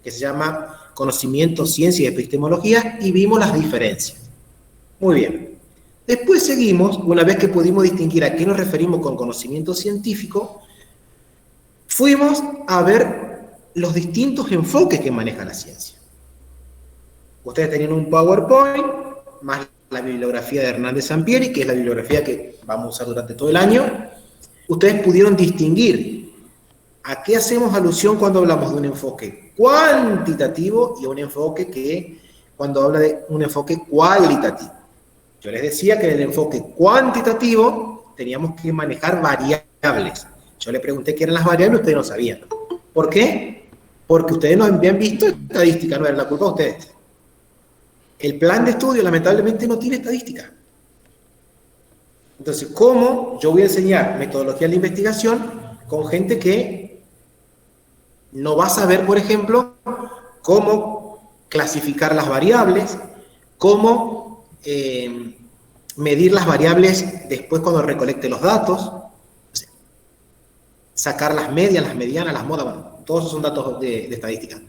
que se llama Conocimiento, Ciencia y Epistemología, y vimos las diferencias. Muy bien. Después seguimos, una vez que pudimos distinguir a qué nos referimos con conocimiento científico, fuimos a ver los distintos enfoques que maneja la ciencia. Ustedes tenían un PowerPoint, más la bibliografía de Hernández Sampieri, que es la bibliografía que vamos a usar durante todo el año. Ustedes pudieron distinguir a qué hacemos alusión cuando hablamos de un enfoque cuantitativo y un enfoque que, cuando habla de un enfoque cualitativo. Yo les decía que en el enfoque cuantitativo teníamos que manejar variables. Yo les pregunté qué eran las variables, ustedes no sabían. ¿Por qué? Porque ustedes no habían visto estadística, no era la culpa de ustedes. El plan de estudio, lamentablemente, no tiene estadística. Entonces, ¿cómo yo voy a enseñar metodología de la investigación con gente que no va a saber, por ejemplo, cómo clasificar las variables, cómo medir las variables después cuando recolecte los datos, sacar las medias, las medianas, las modas, bueno, todos esos son datos de estadística.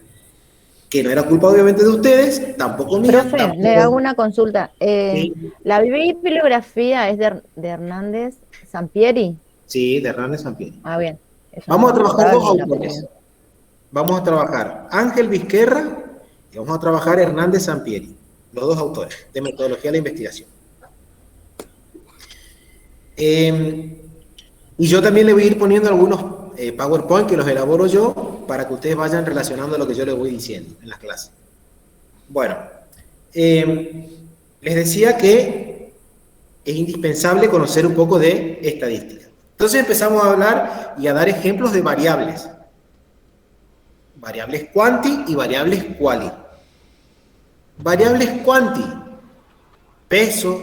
Que no era culpa obviamente de ustedes, tampoco mía. Profe, tampoco... le hago una consulta. Sí. ¿La bibliografía es de Hernández Sampieri? Sí, de Hernández Sampieri. Ah, bien. Eso Vamos a trabajar dos ni autores. Vamos a trabajar Ángel Vizquerra y vamos a trabajar Hernández Sampieri, los dos autores de metodología de la investigación. Y yo también le voy a ir poniendo algunos PowerPoint que los elaboro yo para que ustedes vayan relacionando lo que yo les voy diciendo en las clases. Bueno, les decía que es indispensable conocer un poco de estadística. Entonces empezamos a hablar y a dar ejemplos de variables. Variables quanti y variables quali. Variables quanti: peso,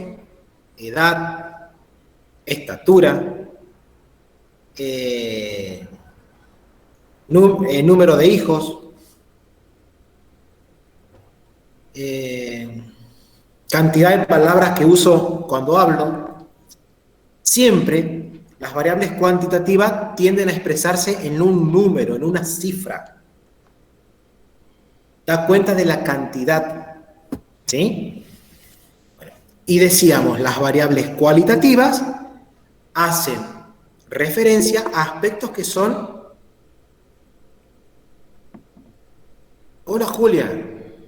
edad, estatura, número de hijos, cantidad de palabras que uso cuando hablo. Siempre las variables cuantitativas tienden a expresarse en un número, en una cifra. Da cuenta de la cantidad, ¿sí? Y decíamos, las variables cualitativas hacen referencia a aspectos que son... Hola Julia,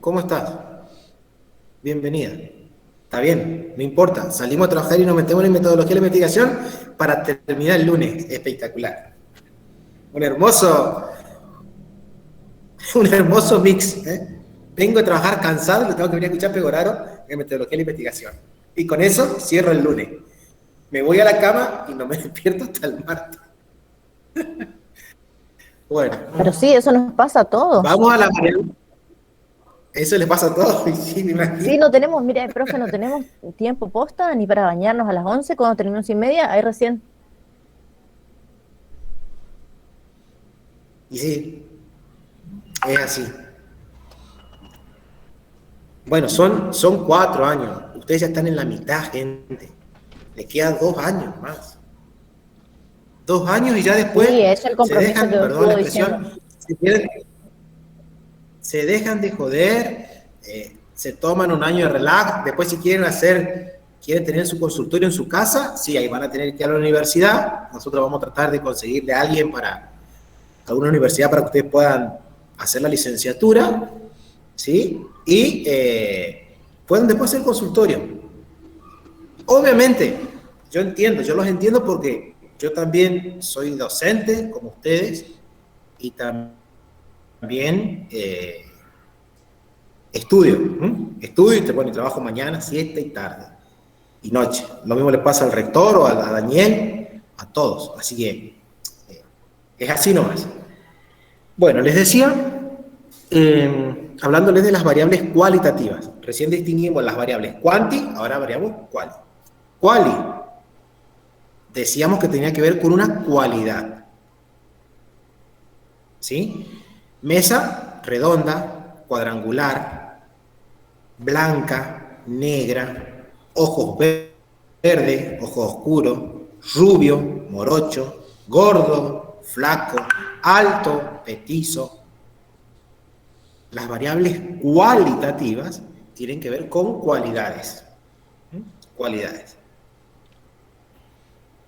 ¿cómo estás? Bienvenida. Está bien, no importa. Salimos a trabajar y nos metemos en metodología de la investigación para terminar el lunes. Espectacular. Un hermoso mix. Vengo a trabajar cansado y le tengo que venir a escuchar Pegoraro en metodología de la investigación. Y con eso cierro el lunes. Me voy a la cama y no me despierto hasta el martes. Bueno. Pero sí, eso nos pasa a todos. Vamos a la variable. Eso les pasa a todos. Sí, me imagino. Sí, no tenemos, mire, profe, no tenemos tiempo posta ni para bañarnos a las 11 cuando terminamos 11:30, ahí recién. Y sí, es así. Bueno, son 4 años. Ustedes ya están en la mitad, gente. Les quedan 2 años más. 2 años y ya después sí, es el se dejan, perdón la expresión, se dejan de joder, se toman un año de relax. Después si quieren tener su consultorio en su casa, sí, ahí van a tener que ir a la universidad. Nosotros vamos a tratar de conseguirle a alguien para alguna universidad para que ustedes puedan hacer la licenciatura, ¿sí? Y pueden después hacer consultorio. Obviamente, yo los entiendo porque yo también soy docente, como ustedes, y también estudio y trabajo mañana, siesta y tarde, y noche. Lo mismo le pasa al rector o a Daniel, a todos. Así que es así nomás. Bueno, les decía, hablándoles de las variables cualitativas. Recién distinguimos las variables quanti, ahora variamos quali. Quali, decíamos que tenía que ver con una cualidad. ¿Sí? Mesa redonda, cuadrangular, blanca, negra, ojos verdes, ojos oscuros, rubio, morocho, gordo, flaco, alto, petizo. Las variables cualitativas tienen que ver con cualidades. Cualidades.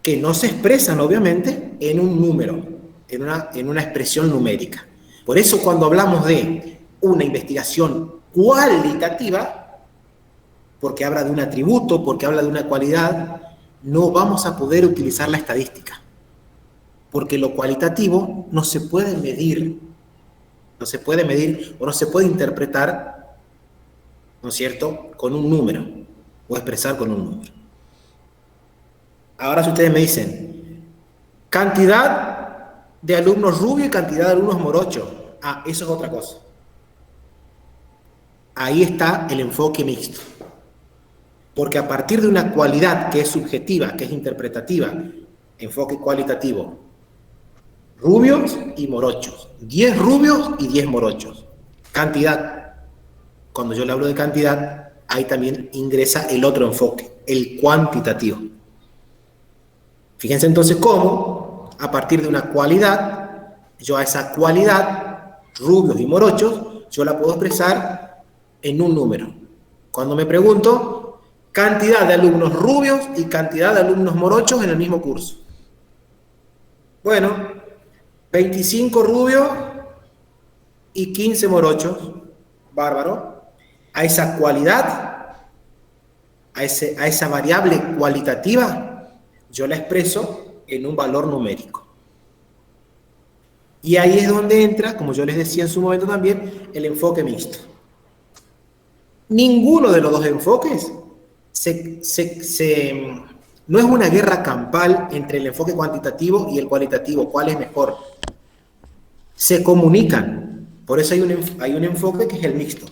Que no se expresan, obviamente, en un número, en una expresión numérica. Por eso, cuando hablamos de una investigación cualitativa, porque habla de un atributo, porque habla de una cualidad, no vamos a poder utilizar la estadística. Porque lo cualitativo no se puede medir o no se puede interpretar, ¿no es cierto?, con un número o expresar con un número. Ahora si ustedes me dicen cantidad de alumnos rubios y cantidad de alumnos morochos, eso es otra cosa. Ahí está el enfoque mixto. Porque a partir de una cualidad que es subjetiva, que es interpretativa, enfoque cualitativo, rubios y morochos, 10 rubios y 10 morochos. Cantidad. Cuando yo le hablo de cantidad, ahí también ingresa el otro enfoque, el cuantitativo. Fíjense entonces cómo, a partir de una cualidad, yo a esa cualidad, rubios y morochos, yo la puedo expresar en un número. Cuando me pregunto, cantidad de alumnos rubios y cantidad de alumnos morochos en el mismo curso. Bueno, 25 rubios y 15 morochos, bárbaro. A esa cualidad, a esa variable cualitativa, yo la expreso en un valor numérico. Y ahí es donde entra, como yo les decía en su momento también, el enfoque mixto. Ninguno de los dos enfoques no es una guerra campal entre el enfoque cuantitativo y el cualitativo. ¿Cuál es mejor? Se comunican. Por eso hay un enfoque que es el mixto.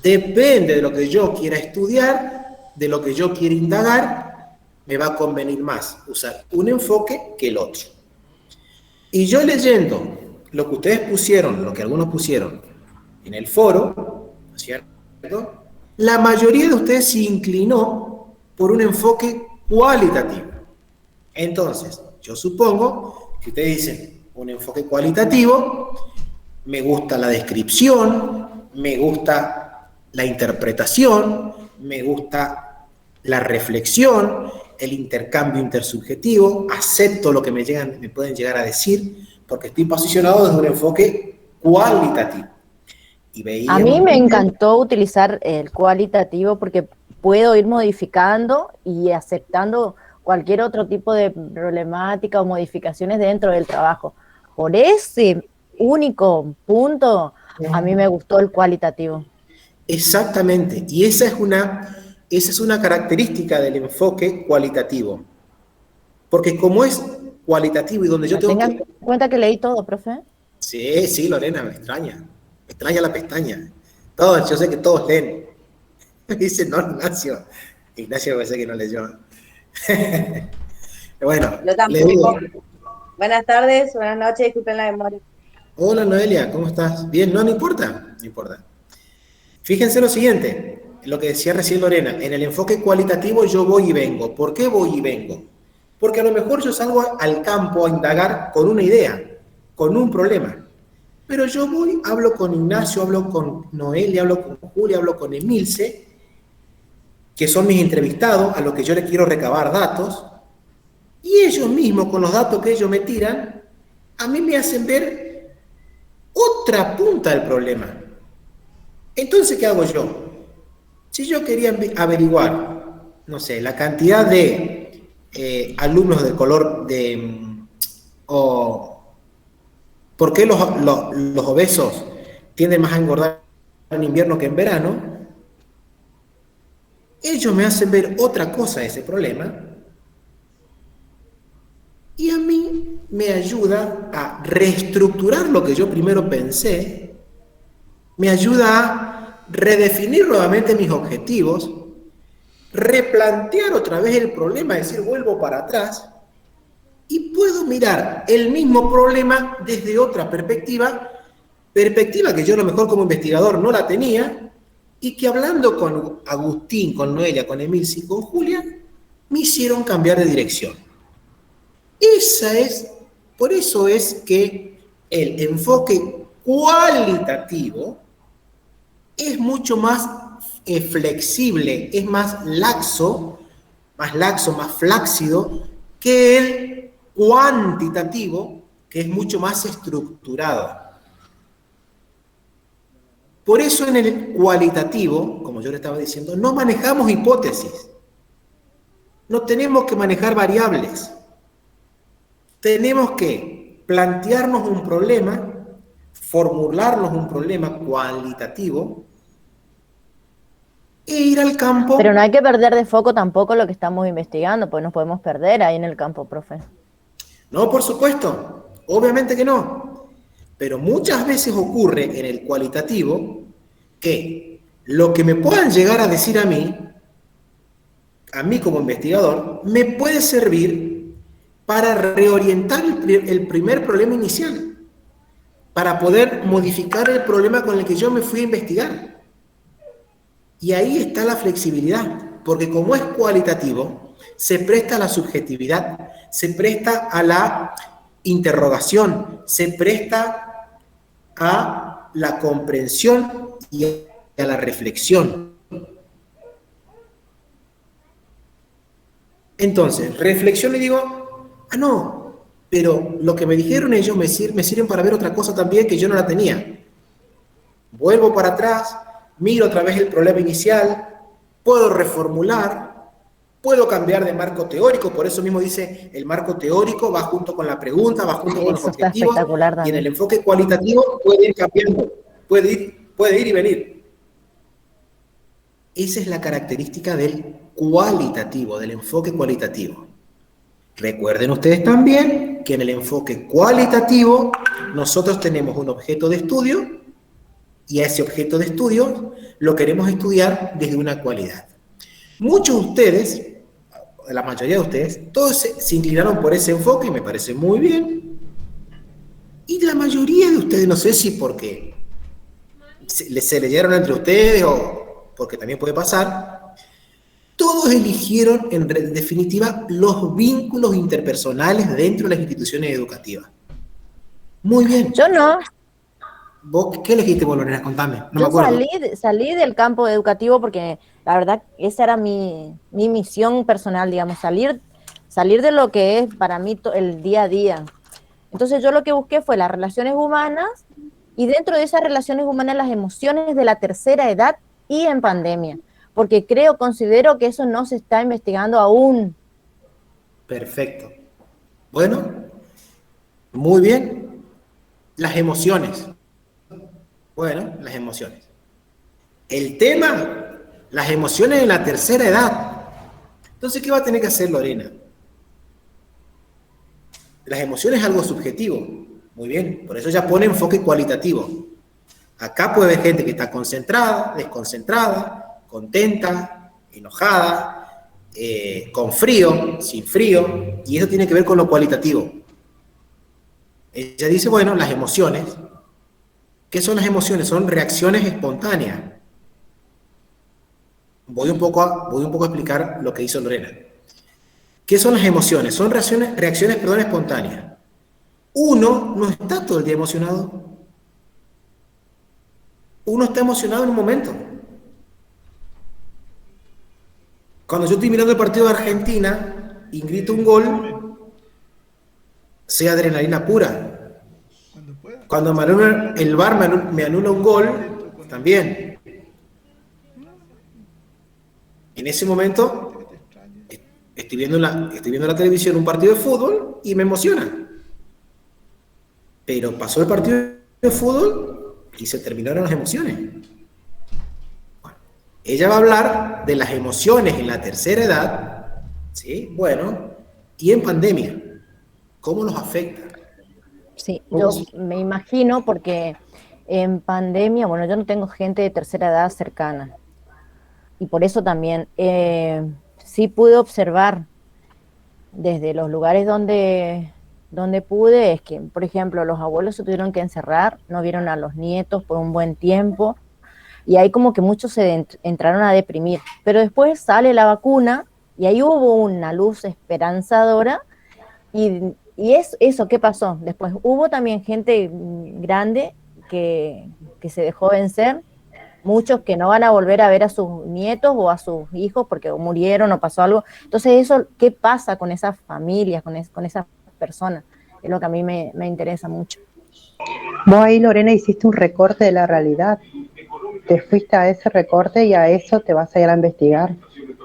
Depende de lo que yo quiera estudiar, de lo que yo quiera indagar, me va a convenir más usar un enfoque que el otro. Y yo leyendo lo que ustedes pusieron, lo que algunos pusieron en el foro, ¿no es cierto?, la mayoría de ustedes se inclinó por un enfoque cualitativo. Entonces, yo supongo que ustedes dicen un enfoque cualitativo, me gusta la descripción, me gusta la interpretación, me gusta la reflexión, el intercambio intersubjetivo, acepto lo que me pueden llegar a decir, porque estoy posicionado desde un enfoque cualitativo. A mí me encantó utilizar el cualitativo porque puedo ir modificando y aceptando cualquier otro tipo de problemática o modificaciones dentro del trabajo. Por ese único punto, a mí me gustó el cualitativo. Exactamente, y esa es una característica del enfoque cualitativo. Porque como es cualitativo y donde yo tengo Tengan en cuenta que leí todo, profe. Sí, Lorena, me extraña la pestaña. Todos, yo sé que todos leen. Dice, no, Ignacio. Ignacio parece que no leyó. Bueno, yo tampoco. Buenas tardes, buenas noches, disculpen la memoria. Hola, Noelia, ¿cómo estás? Bien, no importa. Fíjense lo siguiente, lo que decía recién Lorena, en el enfoque cualitativo yo voy y vengo. ¿Por qué voy y vengo? Porque a lo mejor yo salgo al campo a indagar con una idea, con un problema. Pero yo voy, hablo con Ignacio, hablo con Noelia, hablo con Julia, hablo con Emilce, que son mis entrevistados, a los que yo les quiero recabar datos, y ellos mismos, con los datos que ellos me tiran, a mí me hacen ver otra punta del problema. Entonces, ¿qué hago yo? Si yo quería averiguar, no sé, la cantidad de alumnos de color ¿por qué los obesos tienden más a engordar en invierno que en verano? Ellos me hacen ver otra cosa de ese problema y a mí me ayuda a reestructurar lo que yo primero pensé, me ayuda a redefinir nuevamente mis objetivos, replantear otra vez el problema, es decir, vuelvo para atrás y puedo mirar el mismo problema desde otra perspectiva que yo a lo mejor como investigador no la tenía, y que hablando con Agustín, con Noelia, con Emilce y con Julia, me hicieron cambiar de dirección. Por eso es que el enfoque cualitativo es mucho más flexible, es más laxo, más flácido que el cuantitativo, que es mucho más estructurado. Por eso en el cualitativo, como yo le estaba diciendo, no manejamos hipótesis. No tenemos que manejar variables. Tenemos que plantearnos un problema, formularnos un problema cualitativo e ir al campo. Pero no hay que perder de foco tampoco lo que estamos investigando, pues nos podemos perder ahí en el campo, profe. No, por supuesto, obviamente que no. Pero muchas veces ocurre en el cualitativo que lo que me puedan llegar a decir a mí como investigador, me puede servir para reorientar el primer problema inicial, para poder modificar el problema con el que yo me fui a investigar. Y ahí está la flexibilidad, porque como es cualitativo, se presta a la subjetividad, se presta a la interrogación, se presta a la comprensión y a la reflexión. Entonces, reflexiono y digo, no, pero lo que me dijeron ellos me sirven para ver otra cosa también que yo no la tenía. Vuelvo para atrás, miro otra vez el problema inicial, puedo reformular, puedo cambiar de marco teórico, por eso mismo dice, el marco teórico va junto con la pregunta, va junto con los objetivos, y en el enfoque cualitativo puede ir cambiando, puede ir y venir. Esa es la característica del cualitativo, del enfoque cualitativo. Recuerden ustedes también que en el enfoque cualitativo nosotros tenemos un objeto de estudio y a ese objeto de estudio lo queremos estudiar desde una cualidad. Muchos de ustedes, la mayoría de ustedes, todos se inclinaron por ese enfoque y me parece muy bien. Y la mayoría de ustedes, no sé si porque se leyeron entre ustedes o porque también puede pasar, todos eligieron, en definitiva, los vínculos interpersonales dentro de las instituciones educativas. Muy bien. Yo no. ¿Vos qué elegiste, Lorena? Contame. No Yo me acuerdo. salí del campo educativo porque la verdad esa era mi misión personal, digamos, salir de lo que es para mí el día a día. Entonces yo lo que busqué fue las relaciones humanas y dentro de esas relaciones humanas las emociones de la tercera edad y en pandemia. Porque considero que eso no se está investigando aún. Perfecto. Bueno, muy bien. Las emociones. Bueno, las emociones. El tema, las emociones en la tercera edad. Entonces, ¿qué va a tener que hacer Lorena? Las emociones es algo subjetivo. Muy bien, por eso ya pone enfoque cualitativo. Acá puede haber gente que está concentrada, desconcentrada, contenta, enojada, con frío, sin frío, y eso tiene que ver con lo cualitativo. Ella dice, bueno, las emociones. ¿Qué son las emociones? Son reacciones espontáneas. Voy un poco a explicar lo que hizo Lorena. ¿Qué son las emociones? Son reacciones espontáneas. Uno no está todo el día emocionado. Uno está emocionado en un momento. Cuando yo estoy mirando el partido de Argentina y grito un gol, sé adrenalina pura. Cuando el VAR me anula un gol, también. En ese momento estoy viendo la televisión un partido de fútbol y me emociona. Pero pasó el partido de fútbol y se terminaron las emociones. Ella va a hablar de las emociones en la tercera edad, ¿sí? Bueno, y en pandemia, ¿cómo nos afecta? Sí, yo me imagino porque en pandemia, bueno, yo no tengo gente de tercera edad cercana y por eso también sí pude observar desde los lugares donde pude, es que, por ejemplo, los abuelos se tuvieron que encerrar, no vieron a los nietos por un buen tiempo, y ahí como que muchos se entraron a deprimir. Pero después sale la vacuna y ahí hubo una luz esperanzadora y es eso, ¿qué pasó? Después hubo también gente grande que se dejó vencer, muchos que no van a volver a ver a sus nietos o a sus hijos porque murieron o pasó algo. Entonces eso, ¿qué pasa con esas familias, con esas personas? Es lo que a mí me interesa mucho. Vos ahí, Lorena, hiciste un recorte de la realidad. Te fuiste a ese recorte y a eso te vas a ir a investigar.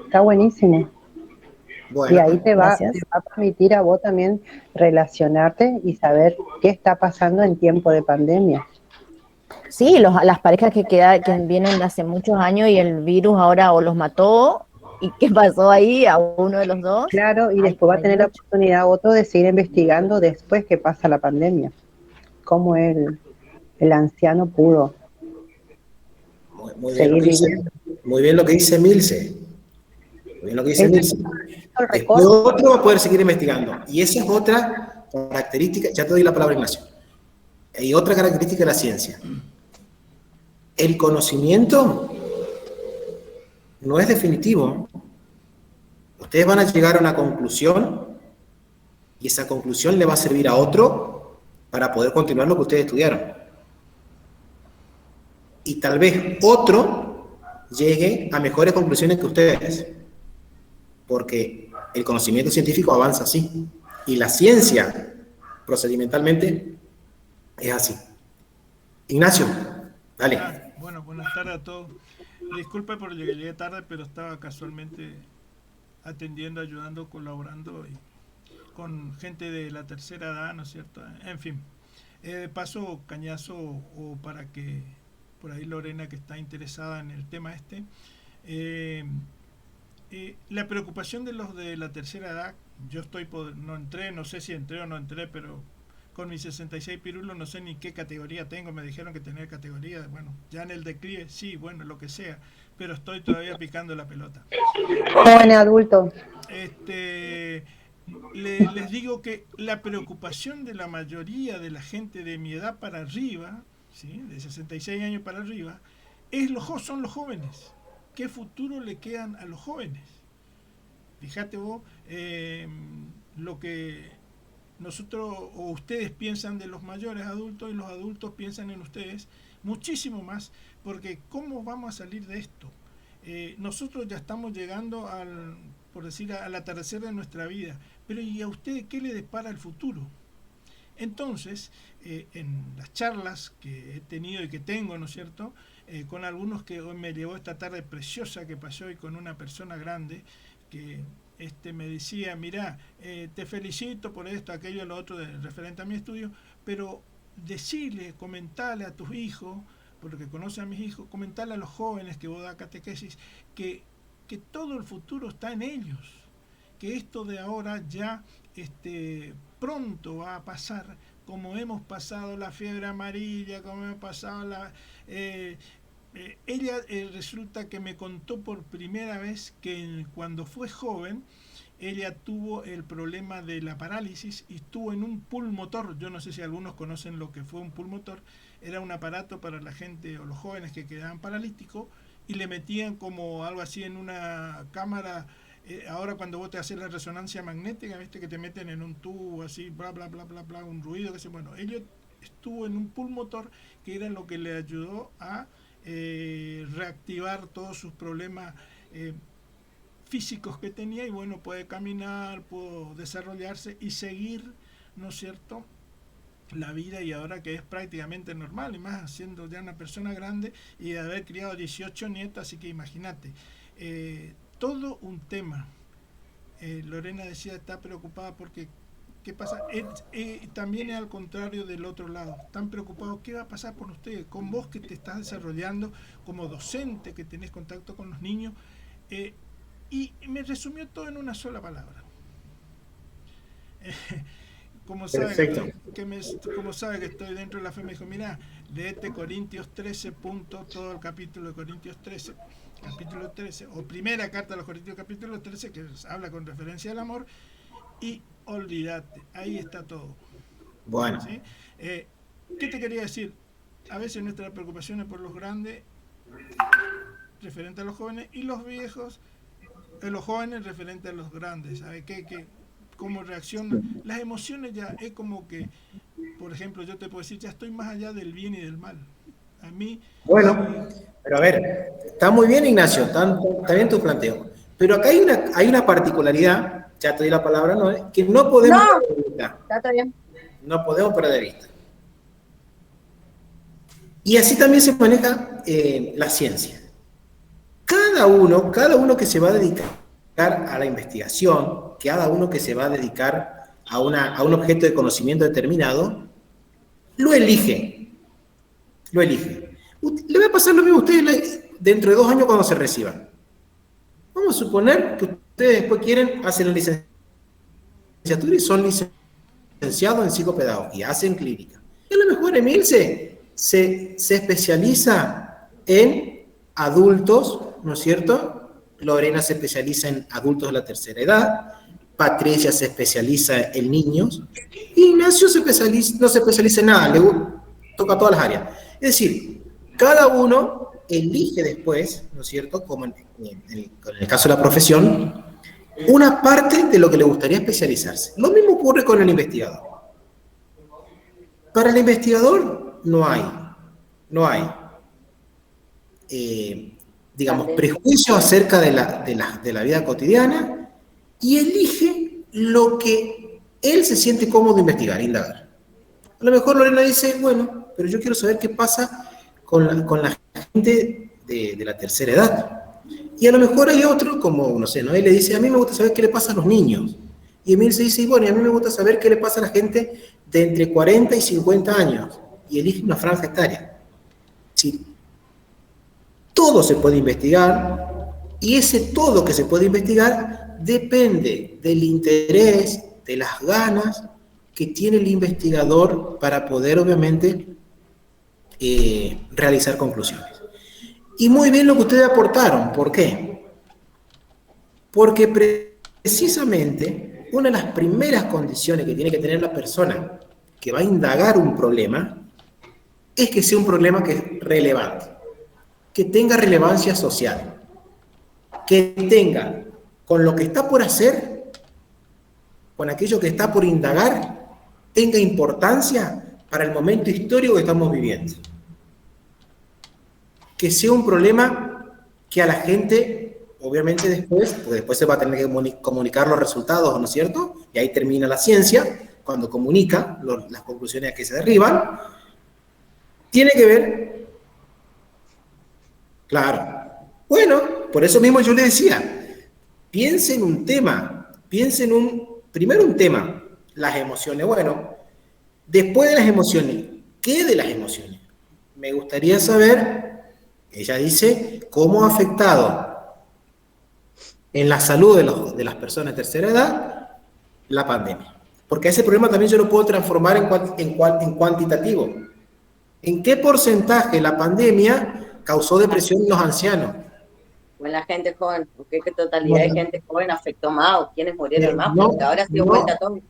Está buenísimo. Bueno, Y ahí te va Gracias. a permitir a vos también relacionarte y saber qué está pasando en tiempo de pandemia. Sí, las parejas que vienen de hace muchos años y el virus ahora o los mató, ¿y qué pasó ahí a uno de los dos? Claro, y después va a Hay tener la mucho. oportunidad otro de seguir investigando después que pasa la pandemia. Cómo el anciano pudo muy bien lo seguir que dice, viviendo. muy bien lo que dice Milce. Muy bien lo que dice Eso Milce. es el Después recorte. otro va a poder seguir investigando. Y esa es otra característica, ya te doy la palabra, Ignacio. Hay otra característica de la ciencia. El conocimiento no es definitivo. Ustedes van a llegar a una conclusión y esa conclusión le va a servir a otro para poder continuar lo que ustedes estudiaron. Y tal vez otro llegue a mejores conclusiones que ustedes, porque el conocimiento científico avanza así. Y la ciencia, procedimentalmente, es así. Ignacio, dale. Bueno, buenas tardes a todos. Disculpe por llegué tarde, pero estaba casualmente atendiendo, ayudando, colaborando con gente de la tercera edad, ¿no es cierto? En fin, paso cañazo o para que por ahí Lorena, que está interesada en el tema eh, la preocupación de los de la tercera edad, yo no entré, no sé si entré o no entré, pero con mis 66 pirulos no sé ni qué categoría tengo, me dijeron que tenía categoría, bueno, ya en el declive, sí, bueno, lo que sea, pero estoy todavía picando la pelota. Joven adulto. Les digo que la preocupación de la mayoría de la gente de mi edad para arriba, ¿sí? De 66 años para arriba, son los jóvenes. ¿Qué futuro le quedan a los jóvenes? Fíjate vos, lo que nosotros o ustedes piensan de los mayores adultos y los adultos piensan en ustedes muchísimo más, porque ¿cómo vamos a salir de esto? Nosotros ya estamos llegando por decir, al atardecer de nuestra vida, pero ¿y a usted qué le depara el futuro? Entonces, en las charlas que he tenido y que tengo, ¿no es cierto?, con algunos que hoy me llevó esta tarde preciosa que pasó hoy con una persona grande que me decía, mira, te felicito por esto, aquello, lo otro referente a mi estudio, pero decirle, comentarle a tus hijos, porque conoce a mis hijos, comentarle a los jóvenes que vos das catequesis, que todo el futuro está en ellos, que esto de ahora ya pronto va a pasar, como hemos pasado la fiebre amarilla, como hemos pasado ella resulta que me contó por primera vez que cuando fue joven ella tuvo el problema de la parálisis y estuvo en un pulmotor. Yo no sé si algunos conocen lo que fue un pulmotor. Era un aparato para la gente o los jóvenes que quedaban paralíticos y le metían como algo así en una cámara. Ahora cuando vos te haces la resonancia magnética, viste que te meten en un tubo así, bla bla bla bla bla, un ruido que se, bueno, ella estuvo en un pulmotor que era lo que le ayudó a reactivar todos sus problemas físicos que tenía y bueno, puede caminar, puede desarrollarse y seguir, ¿no es cierto?, la vida, y ahora que es prácticamente normal, y más siendo ya una persona grande y de haber criado 18 nietos, así que imagínate, todo un tema. Lorena decía, está preocupada porque ¿qué pasa? También es al contrario del otro lado, están preocupados, ¿qué va a pasar con ustedes? Con vos que te estás desarrollando como docente, que tenés contacto con los niños, y me resumió todo en una sola palabra. Como sabe como sabe que estoy dentro de la fe, me dijo, mira, léete Corintios 13, todo el capítulo de Corintios 13, capítulo 13, o primera carta de los Corintios, capítulo 13, que habla con referencia al amor, y olvídate, ahí está todo. Bueno. ¿Sí? ¿Qué te quería decir? A veces nuestra preocupación es por los grandes, referente a los jóvenes, y los viejos, los jóvenes referente a los grandes. ¿Sabe qué cómo reaccionan. Las emociones ya es como que, por ejemplo, yo te puedo decir, ya estoy más allá del bien y del mal. A mí... Bueno, pero a ver, está muy bien, Ignacio, está bien tu planteo. Pero acá hay una particularidad, ya te doy la palabra, ¿no? Que no podemos perder de vista. Está bien. No podemos perder de vista. Y así también se maneja la ciencia. Cada uno que se va a dedicar a la investigación, cada uno que se va a dedicar a un objeto de conocimiento determinado, lo elige. Lo elige. Le va a pasar lo mismo a ustedes dentro de 2 años cuando se reciban. Vamos a suponer que ustedes después hacen la licenciatura y son licenciados en psicopedagogía, hacen clínica. Y a lo mejor Emil se especializa en adultos, ¿no es cierto? Lorena se especializa en adultos de la tercera edad, Patricia se especializa en niños, y Ignacio no se especializa en nada, toca todas las áreas. Es decir, cada uno elige después, ¿no es cierto?, como en el caso de la profesión, una parte de lo que le gustaría especializarse. Lo mismo ocurre con el investigador. Para el investigador no hay digamos, prejuicios acerca de la vida cotidiana, y elige lo que él se siente cómodo investigar, indagar. A lo mejor Lorena dice, bueno, pero yo quiero saber qué pasa con la gente de la tercera edad. Y a lo mejor hay otro, como, no sé, ¿no? Él le dice, a mí me gusta saber qué le pasa a los niños. Y Emil se dice, bueno, y a mí me gusta saber qué le pasa a la gente de entre 40 y 50 años. Y elige una franja etaria. Sí. Todo se puede investigar, y ese todo que se puede investigar depende del interés, de las ganas que tiene el investigador para poder, obviamente, realizar conclusiones. Y muy bien lo que ustedes aportaron. ¿Por qué? Porque precisamente una de las primeras condiciones que tiene que tener la persona que va a indagar un problema es que sea un problema que es relevante, que tenga relevancia social, que tenga con lo que está por hacer, con aquello que está por indagar, tenga importancia para el momento histórico que estamos viviendo. Que sea un problema que a la gente, obviamente después, porque después se va a tener que comunicar los resultados, ¿no es cierto? Y ahí termina la ciencia, cuando comunica las conclusiones a que se derriban, tiene que ver, claro. Bueno, por eso mismo yo le decía, piense en un tema, primero un tema, las emociones. Bueno, después de las emociones, ¿qué de las emociones? Me gustaría saber, ella dice, cómo ha afectado en la salud de las personas de tercera edad la pandemia. Porque ese problema también yo lo puedo transformar en cuantitativo. ¿En qué porcentaje la pandemia causó depresión en los ancianos? O en la gente joven, porque qué totalidad de gente joven afectó más, o quienes murieron más, porque ahora se dio vuelta todo.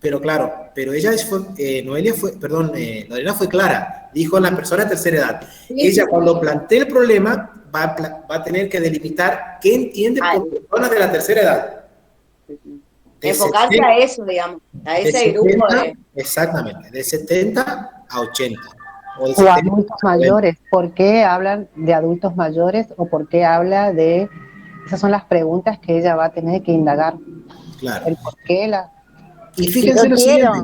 Pero claro, pero Lorena fue clara, dijo en la persona de tercera edad. Sí, ella cuando plantee el problema va a tener que delimitar qué entiende por personas de la tercera edad. Enfocarse a eso, digamos, a ese grupo de... Exactamente, de 70 a 80. O adultos mayores. ¿Por qué hablan de adultos mayores o por qué habla de... Esas son las preguntas que ella va a tener que indagar. Claro. El por qué Y fíjense lo siguiente.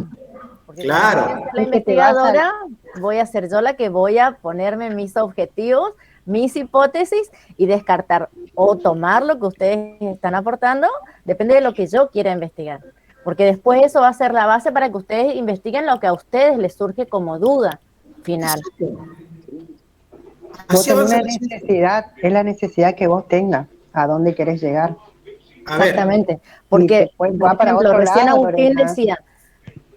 Claro. La investigadora voy a ser yo la que voy a ponerme mis objetivos, mis hipótesis y descartar o tomar lo que ustedes están aportando, depende de lo que yo quiera investigar. Porque después eso va a ser la base para que ustedes investiguen lo que a ustedes les surge como duda final. Vos tenés una necesidad, es la necesidad que vos tengas, a dónde querés llegar. Exactamente, porque por ejemplo, recién Agustín decía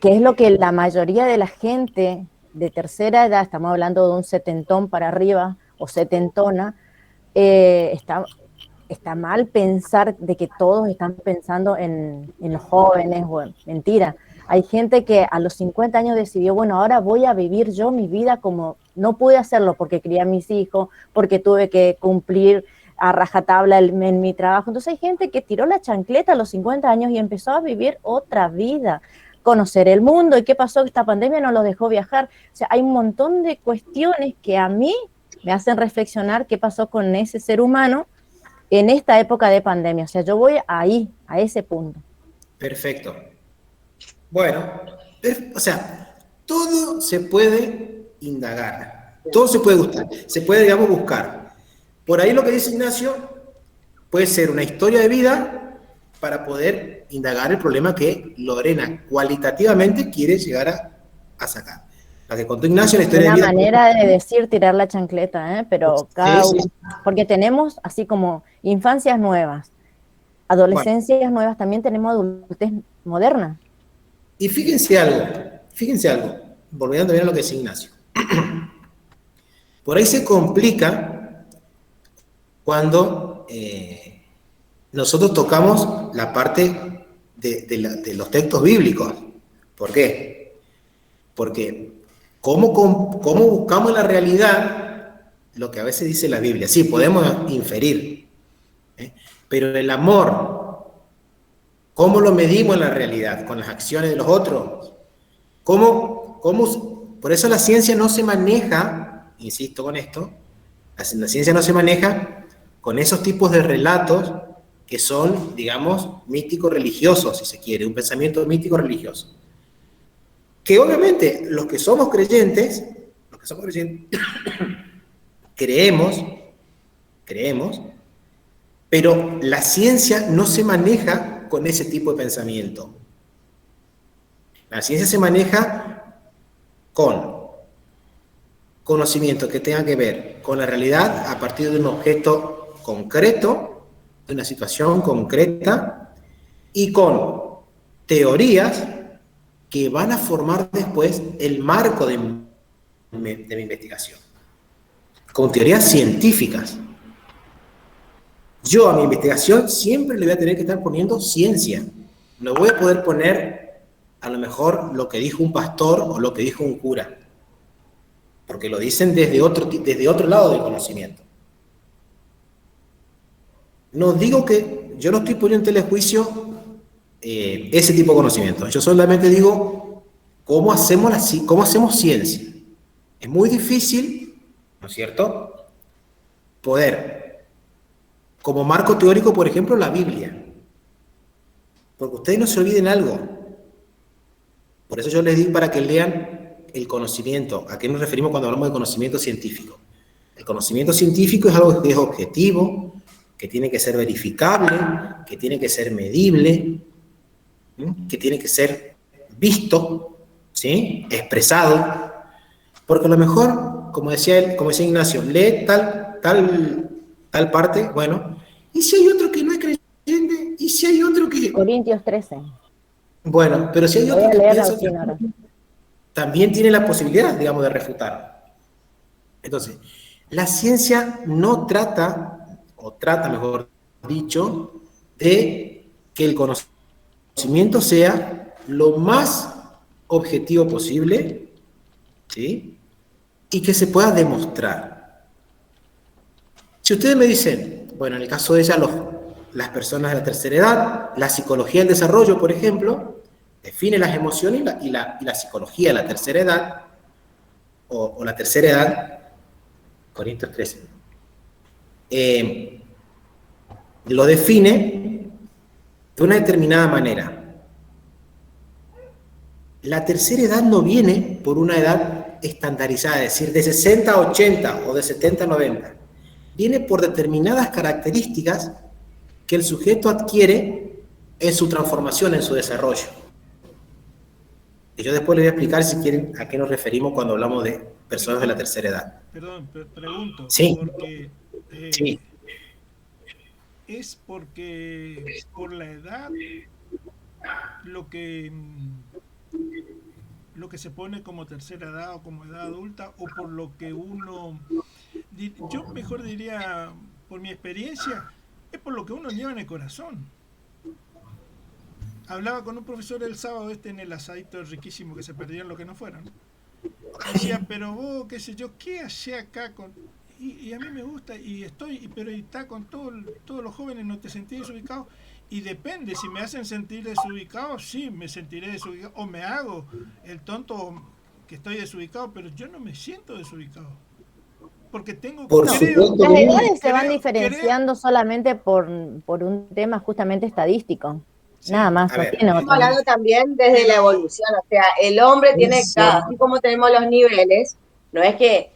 que es lo que la mayoría de la gente de tercera edad, estamos hablando de un setentón para arriba o setentona, está mal pensar de que todos están pensando en los jóvenes. Bueno, mentira. Hay gente que a los 50 años decidió, bueno, ahora voy a vivir yo mi vida como no pude hacerlo porque crié a mis hijos, porque tuve que cumplir a rajatabla en mi trabajo. Entonces hay gente que tiró la chancleta a los 50 años y empezó a vivir otra vida, conocer el mundo. ¿Y qué pasó? Esta pandemia no los dejó viajar. O sea, hay un montón de cuestiones que a mí me hacen reflexionar qué pasó con ese ser humano en esta época de pandemia. O sea, yo voy ahí, a ese punto. Perfecto. Bueno, o sea, todo se puede indagar, todo se puede gustar, se puede, digamos, buscar. Por ahí lo que dice Ignacio puede ser una historia de vida para poder indagar el problema que Lorena cualitativamente quiere llegar a sacar. La que contó Ignacio, la historia de vida. Una manera de decir tirar la chancleta, pero cada uno, porque tenemos así como infancias nuevas, adolescencias nuevas, también tenemos adultez moderna. Y fíjense algo, volviendo también a lo que dice Ignacio. Por ahí se complica cuando nosotros tocamos la parte de los textos bíblicos. ¿Por qué? Porque ¿cómo buscamos en la realidad lo que a veces dice la Biblia? Sí, podemos inferir, pero el amor, ¿cómo lo medimos en la realidad? ¿Con las acciones de los otros? Por eso la ciencia no se maneja, insisto con esto, la ciencia no se maneja con esos tipos de relatos que son, digamos, místico-religiosos, si se quiere, un pensamiento místico-religioso. Que obviamente los que somos creyentes creemos, pero la ciencia no se maneja con ese tipo de pensamiento. La ciencia se maneja con conocimiento que tenga que ver con la realidad a partir de un objeto concreto, de una situación concreta, y con teorías que van a formar después el marco de mi investigación, con teorías científicas. Yo a mi investigación siempre le voy a tener que estar poniendo ciencia. No voy a poder poner a lo mejor lo que dijo un pastor o lo que dijo un cura, porque lo dicen desde otro lado del conocimiento. No digo que yo no estoy poniendo en telejuicio ese tipo de conocimiento. Yo solamente digo cómo hacemos ciencia. Es muy difícil, ¿no es cierto?, poder, como marco teórico, por ejemplo, la Biblia. Porque ustedes no se olviden algo. Por eso yo les digo para que lean el conocimiento. ¿A qué nos referimos cuando hablamos de conocimiento científico? El conocimiento científico es algo que es objetivo, que tiene que ser verificable, que tiene que ser medible, que tiene que ser visto, ¿sí?, expresado. Porque a lo mejor, como decía Ignacio, lee tal parte, bueno, ¿y si hay otro que no es creyente? ¿Y si hay otro que...? Corintios 13. Bueno, pero si hay otro que piensa también tiene la posibilidad, digamos, de refutar. Entonces, la ciencia no trata, o trata, mejor dicho, de que el conocimiento sea lo más objetivo posible, ¿sí?, y que se pueda demostrar. Si ustedes me dicen, bueno, en el caso de ella, las personas de la tercera edad, la psicología del desarrollo, por ejemplo, define las emociones y la psicología de la tercera edad, o la tercera edad, Corintios 13, lo define de una determinada manera. La tercera edad no viene por una edad estandarizada, es decir, de 60 a 80 o de 70 a 90. Viene por determinadas características que el sujeto adquiere en su transformación, en su desarrollo. Y yo después les voy a explicar, si quieren, a qué nos referimos cuando hablamos de personas de la tercera edad. Perdón, pregunto. Sí. Porque, sí. ¿es porque por la edad lo que se pone como tercera edad o como edad adulta, o por lo que uno, yo mejor diría, por mi experiencia, es por lo que uno lleva en el corazón? Hablaba con un profesor el sábado en el asadito riquísimo que se perdieron lo que no fueron. Decía, pero vos, qué sé yo, ¿qué hacés acá con...? y a mí me gusta, pero está con todos los jóvenes, no te sentís desubicado. Y depende, si me hacen sentir desubicado, sí, me sentiré desubicado, o me hago el tonto que estoy desubicado, pero yo no me siento desubicado. Porque tengo... Las edades se van diferenciando solamente por un tema justamente estadístico. Sí, nada más. Estamos hablando también desde la evolución, o sea, el hombre tiene, así como tenemos los niveles, no es que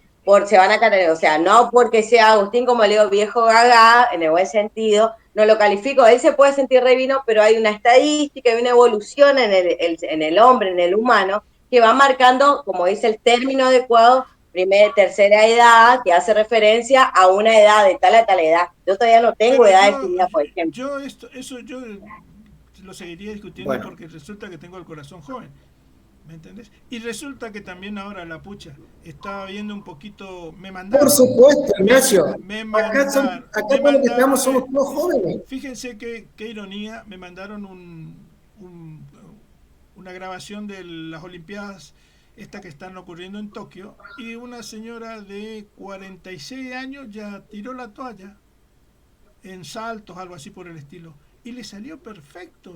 se van a caer, o sea, no porque sea Agustín, como le digo, viejo gaga, en el buen sentido, no lo califico, él se puede sentir re vino, pero hay una estadística, hay una evolución en el hombre, en el humano, que va marcando, como dice el término adecuado, primera y tercera edad, que hace referencia a una edad de tal a tal edad. Yo todavía no tengo edad definida, por ejemplo. Yo lo seguiría discutiendo porque resulta que tengo el corazón joven, ¿me entendés? Y resulta que también ahora la pucha, estaba viendo un poquito, me mandaron... Por supuesto, Ignacio, acá todos los que estamos somos todos jóvenes. Fíjense qué ironía, me mandaron una grabación de las Olimpiadas, esta que están ocurriendo en Tokio, y una señora de 46 años ya tiró la toalla en saltos, algo así por el estilo, y le salió perfecto.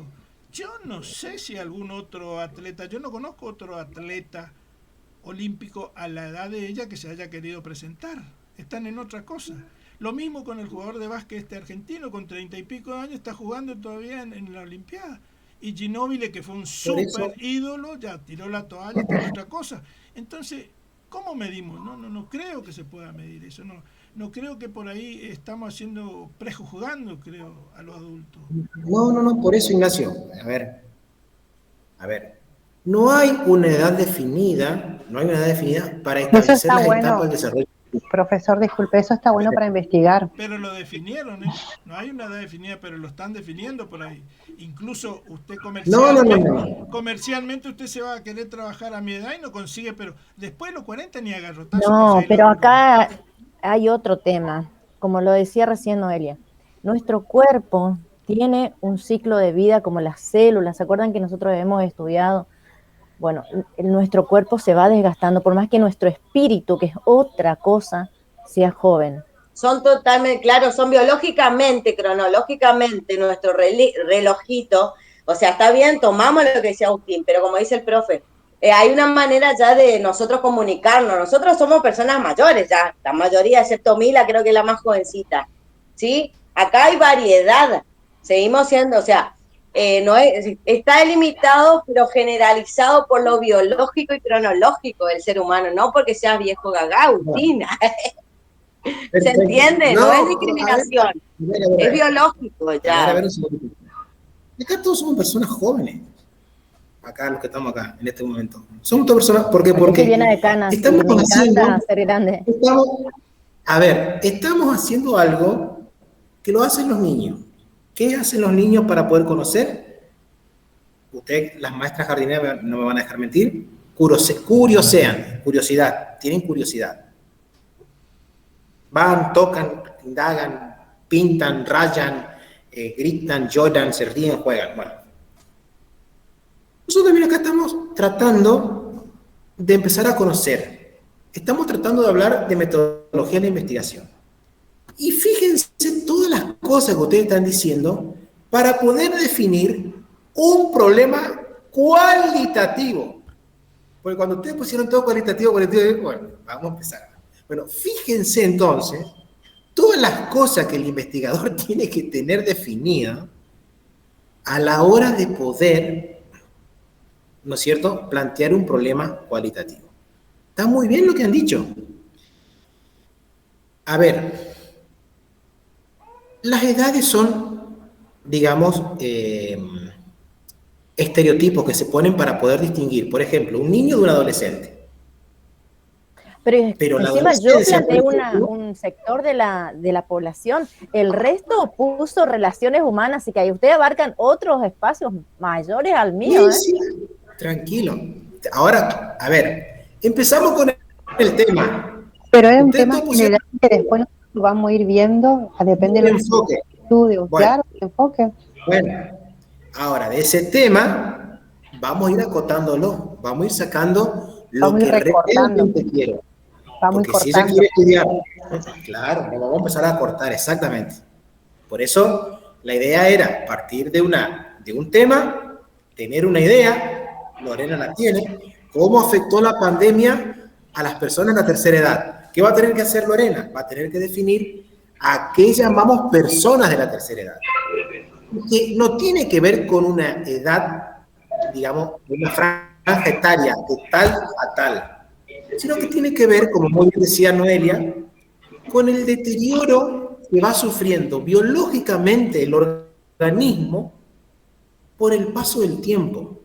Yo no sé si algún otro atleta, yo no conozco otro atleta olímpico a la edad de ella que se haya querido presentar. Están en otra cosa. Lo mismo con el jugador de básquet argentino, con 30 y pico de años, está jugando todavía en la Olimpiada. Y Ginóbili, que fue un súper ídolo, ya tiró la toalla, está en otra cosa. Entonces, ¿cómo medimos? No creo que se pueda medir eso. No creo que por ahí estamos prejuzgando, creo, a los adultos. No, por eso, Ignacio. A ver. No hay una edad definida para establecer las etapas del desarrollo. Profesor, disculpe, eso está bueno para investigar. Pero lo definieron, ¿eh? No hay una edad definida, pero lo están definiendo por ahí. Incluso usted comercialmente usted se va a querer trabajar a mi edad y no consigue, pero después de los 40 ni agarrotazos. No, pero acá hay otro tema, como lo decía recién Noelia. Nuestro cuerpo tiene un ciclo de vida como las células. ¿Se acuerdan que nosotros hemos estudiado? Bueno, nuestro cuerpo se va desgastando, por más que nuestro espíritu, que es otra cosa, sea joven. Son totalmente, claro, son biológicamente, cronológicamente, nuestro relojito, o sea, está bien, tomamos lo que decía Agustín, pero como dice el profe, hay una manera ya de nosotros comunicarnos. Nosotros somos personas mayores ya, la mayoría, excepto Mila, creo que es la más jovencita, ¿sí? Acá hay variedad, seguimos siendo, o sea, no está delimitado, pero generalizado por lo biológico y cronológico del ser humano, no porque seas viejo gaga, Agustina. ¿Se entiende? No es discriminación, a ver. Es biológico ya. Acá todos somos personas jóvenes. Acá, los que estamos acá, en este momento. Somos todas personas, porque viene de canas, estamos haciendo, ser grande. Estamos haciendo algo que lo hacen los niños. ¿Qué hacen los niños para poder conocer? Las maestras jardineras no me van a dejar mentir. Curiosidad, tienen curiosidad. Van, tocan, indagan, pintan, rayan, gritan, lloran, se ríen, juegan. Bueno, nosotros también acá estamos tratando de empezar a conocer. Estamos tratando de hablar de metodología de investigación. Y fíjense todas las cosas que ustedes están diciendo para poder definir un problema cualitativo. Porque cuando ustedes pusieron todo cualitativo, bueno, vamos a empezar. Bueno, fíjense entonces todas las cosas que el investigador tiene que tener definidas a la hora de poder, ¿no es cierto?, plantear un problema cualitativo. Está muy bien lo que han dicho. A ver, las edades son, digamos, estereotipos que se ponen para poder distinguir, por ejemplo, un niño de un adolescente. Pero encima yo planteé un sector de la población, el resto puso relaciones humanas, así que ahí ustedes abarcan otros espacios mayores al mío. Sí, tranquilo. Ahora, a ver, empezamos con el tema. Pero es un tema general que después lo vamos a ir viendo, depende del estudio, claro, el enfoque. Bueno, ahora de ese tema vamos a ir acotándolo, vamos a ir sacando lo que realmente quiero. Porque si ella quiere estudiar Claro, lo vamos a empezar a cortar, exactamente. Por eso, la idea era partir de un tema, tener una idea, Lorena la tiene, cómo afectó la pandemia a las personas de la tercera edad. ¿Qué va a tener que hacer Lorena? Va a tener que definir a qué llamamos personas de la tercera edad. Que no tiene que ver con una edad, digamos, una franja etaria de tal a tal, sino que tiene que ver, como muy bien decía Noelia, con el deterioro que va sufriendo biológicamente el organismo por el paso del tiempo.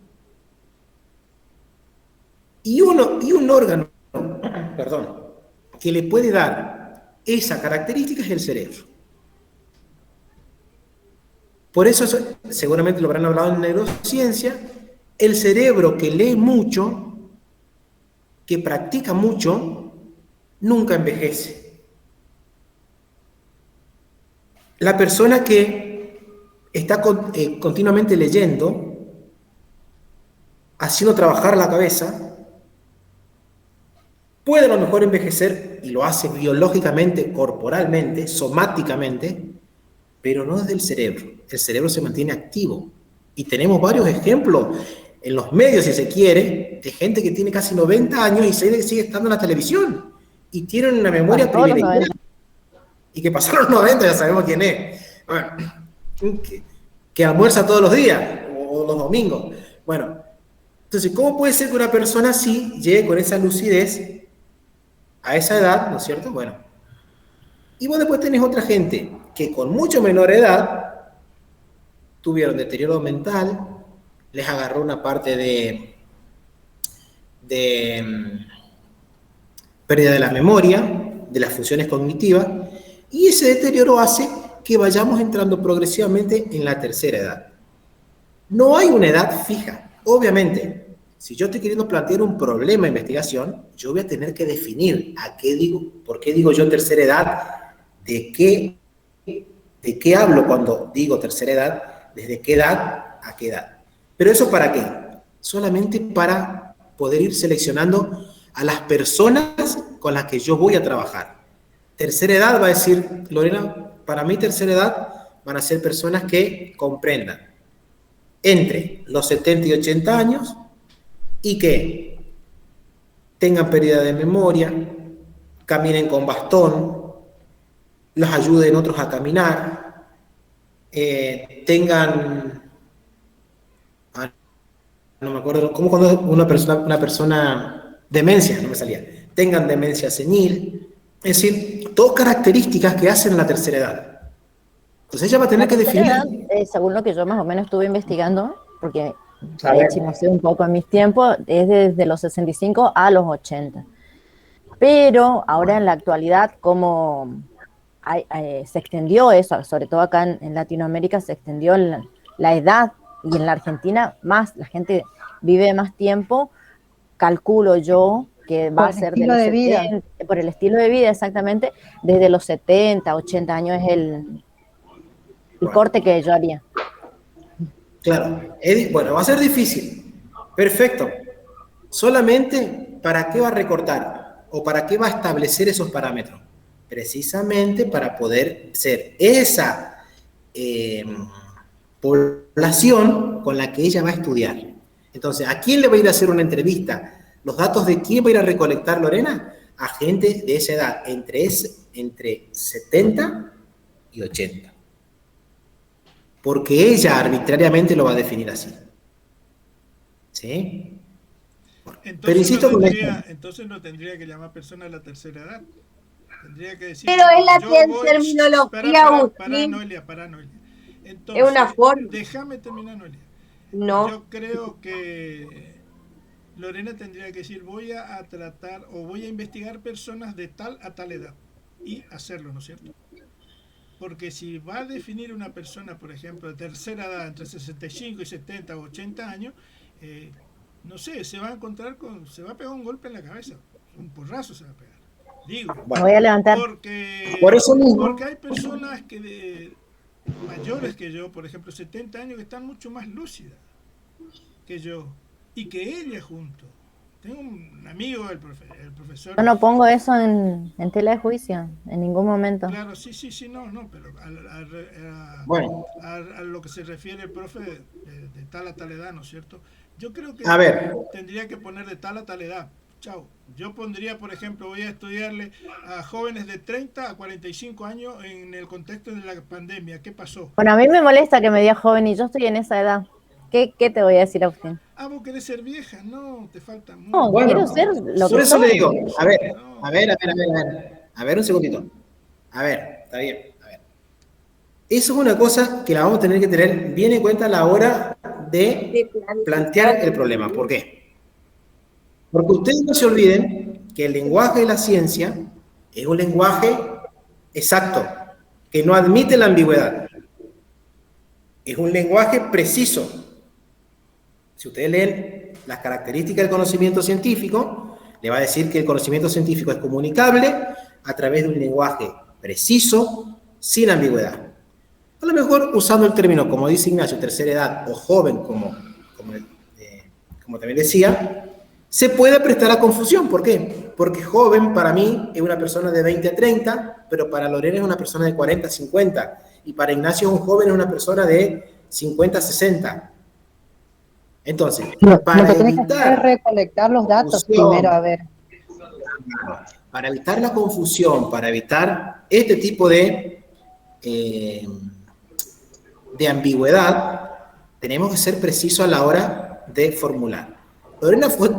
Y un órgano, perdón, que le puede dar esa característica es el cerebro. Por eso, seguramente lo habrán hablado en neurociencia, el cerebro que lee mucho, que practica mucho, nunca envejece. La persona que está continuamente leyendo, haciendo trabajar la cabeza, puede a lo mejor envejecer, y lo hace biológicamente, corporalmente, somáticamente, pero no desde el cerebro. El cerebro se mantiene activo. Y tenemos varios ejemplos en los medios, si se quiere, de gente que tiene casi 90 años y sigue estando en la televisión. Y tienen una memoria privilegiada. Y que pasaron los 90, ya sabemos quién es. Bueno, que almuerza todos los días, o los domingos. Bueno, entonces, ¿cómo puede ser que una persona así llegue con esa lucidez a esa edad, ¿no es cierto? Bueno, y vos después tenés otra gente que con mucho menor edad tuvieron deterioro mental, les agarró una parte de pérdida de la memoria, de las funciones cognitivas, y ese deterioro hace que vayamos entrando progresivamente en la tercera edad. No hay una edad fija, obviamente. Si yo estoy queriendo plantear un problema de investigación, yo voy a tener que definir por qué digo yo tercera edad, de qué hablo cuando digo tercera edad, desde qué edad a qué edad. ¿Pero eso para qué? Solamente para poder ir seleccionando a las personas con las que yo voy a trabajar. Tercera edad va a decir, Lorena, para mí tercera edad van a ser personas que comprendan entre los 70 y 80 años y que tengan pérdida de memoria, caminen con bastón, los ayuden otros a caminar, tengan, no me acuerdo, como cuando una persona, demencia, no me salía, tengan demencia senil, es decir, todas características que hacen la tercera edad. Entonces ella va a tener que definir. Edad, según lo que yo más o menos estuve investigando, porque chismoseé un poco en mis tiempos, es desde los 65 a los 80. Pero ahora en la actualidad, como se extendió eso, sobre todo acá en Latinoamérica, se extendió la edad, y en la Argentina más, la gente vive más tiempo, calculo yo que va a ser de los 70, por el estilo de vida, exactamente, desde los 70, 80 años es el corte que yo haría. Claro, bueno, va a ser difícil. Perfecto. Solamente, ¿para qué va a recortar? ¿O para qué va a establecer esos parámetros? Precisamente para poder ser esa población con la que ella va a estudiar. Entonces, ¿a quién le va a ir a hacer una entrevista? ¿Los datos de quién va a ir a recolectar Lorena? A gente de esa edad, entre 70 y 80. Porque ella arbitrariamente lo va a definir así. ¿Sí? Entonces, pero insisto con esto. Entonces no tendría que llamar persona de la tercera edad. Tendría que decir. Pero es la terminología. Para Noelia. Entonces, es una forma. Déjame terminar, Noelia. No. Yo creo que Lorena tendría que decir, voy a tratar o voy a investigar personas de tal a tal edad. Y hacerlo, ¿no es cierto? Porque si va a definir una persona, por ejemplo, de tercera edad, entre 65 y 70 o 80 años, no sé, se va a pegar un golpe en la cabeza, un porrazo se va a pegar. Digo, voy a levantar. Por eso mismo. Porque hay personas mayores que yo, por ejemplo, 70 años, que están mucho más lúcidas que yo, y que ella junto, Tengo un amigo, el profesor. Yo no pongo eso en tela de juicio, en ningún momento. Claro, sí, no, pero Bueno, a lo que se refiere el profe de tal a tal edad, ¿no es cierto? Yo creo que a ver, tendría que poner de tal a tal edad. Chao. Yo pondría, por ejemplo, voy a estudiarle a jóvenes de 30 a 45 años en el contexto de la pandemia. ¿Qué pasó? Bueno, a mí me molesta que me digas joven y yo estoy en esa edad. ¿Qué te voy a decir, Agustín? Ah, vos querés ser vieja. No, te falta No, mucho. quiero bueno, ser lo por que eso le soy. digo, a ver, No. a ver, a ver, a ver, a ver un segundito. A ver, está bien, a ver. Eso es una cosa que la vamos a tener que tener bien en cuenta a la hora de de plantear planificar. el problema. ¿Por qué? Porque ustedes no se olviden que el lenguaje de la ciencia es un lenguaje exacto, que no admite la ambigüedad. Es un lenguaje preciso. Si ustedes leen las características del conocimiento científico, le va a decir que el conocimiento científico es comunicable a través de un lenguaje preciso, sin ambigüedad. A lo mejor usando el término, como dice Ignacio, tercera edad o joven, como también decía, se puede prestar a confusión. ¿Por qué? Porque joven para mí es una persona de 20 a 30, pero para Lorena es una persona de 40 a 50, y para Ignacio un joven es una persona de 50 a 60. Entonces, Lo para que tenés que hacer es evitar recolectar los datos primero, a confusión, ver. para evitar la confusión, para evitar este tipo eh, de ambigüedad, tenemos que ser precisos a la hora de formular. Lorena fue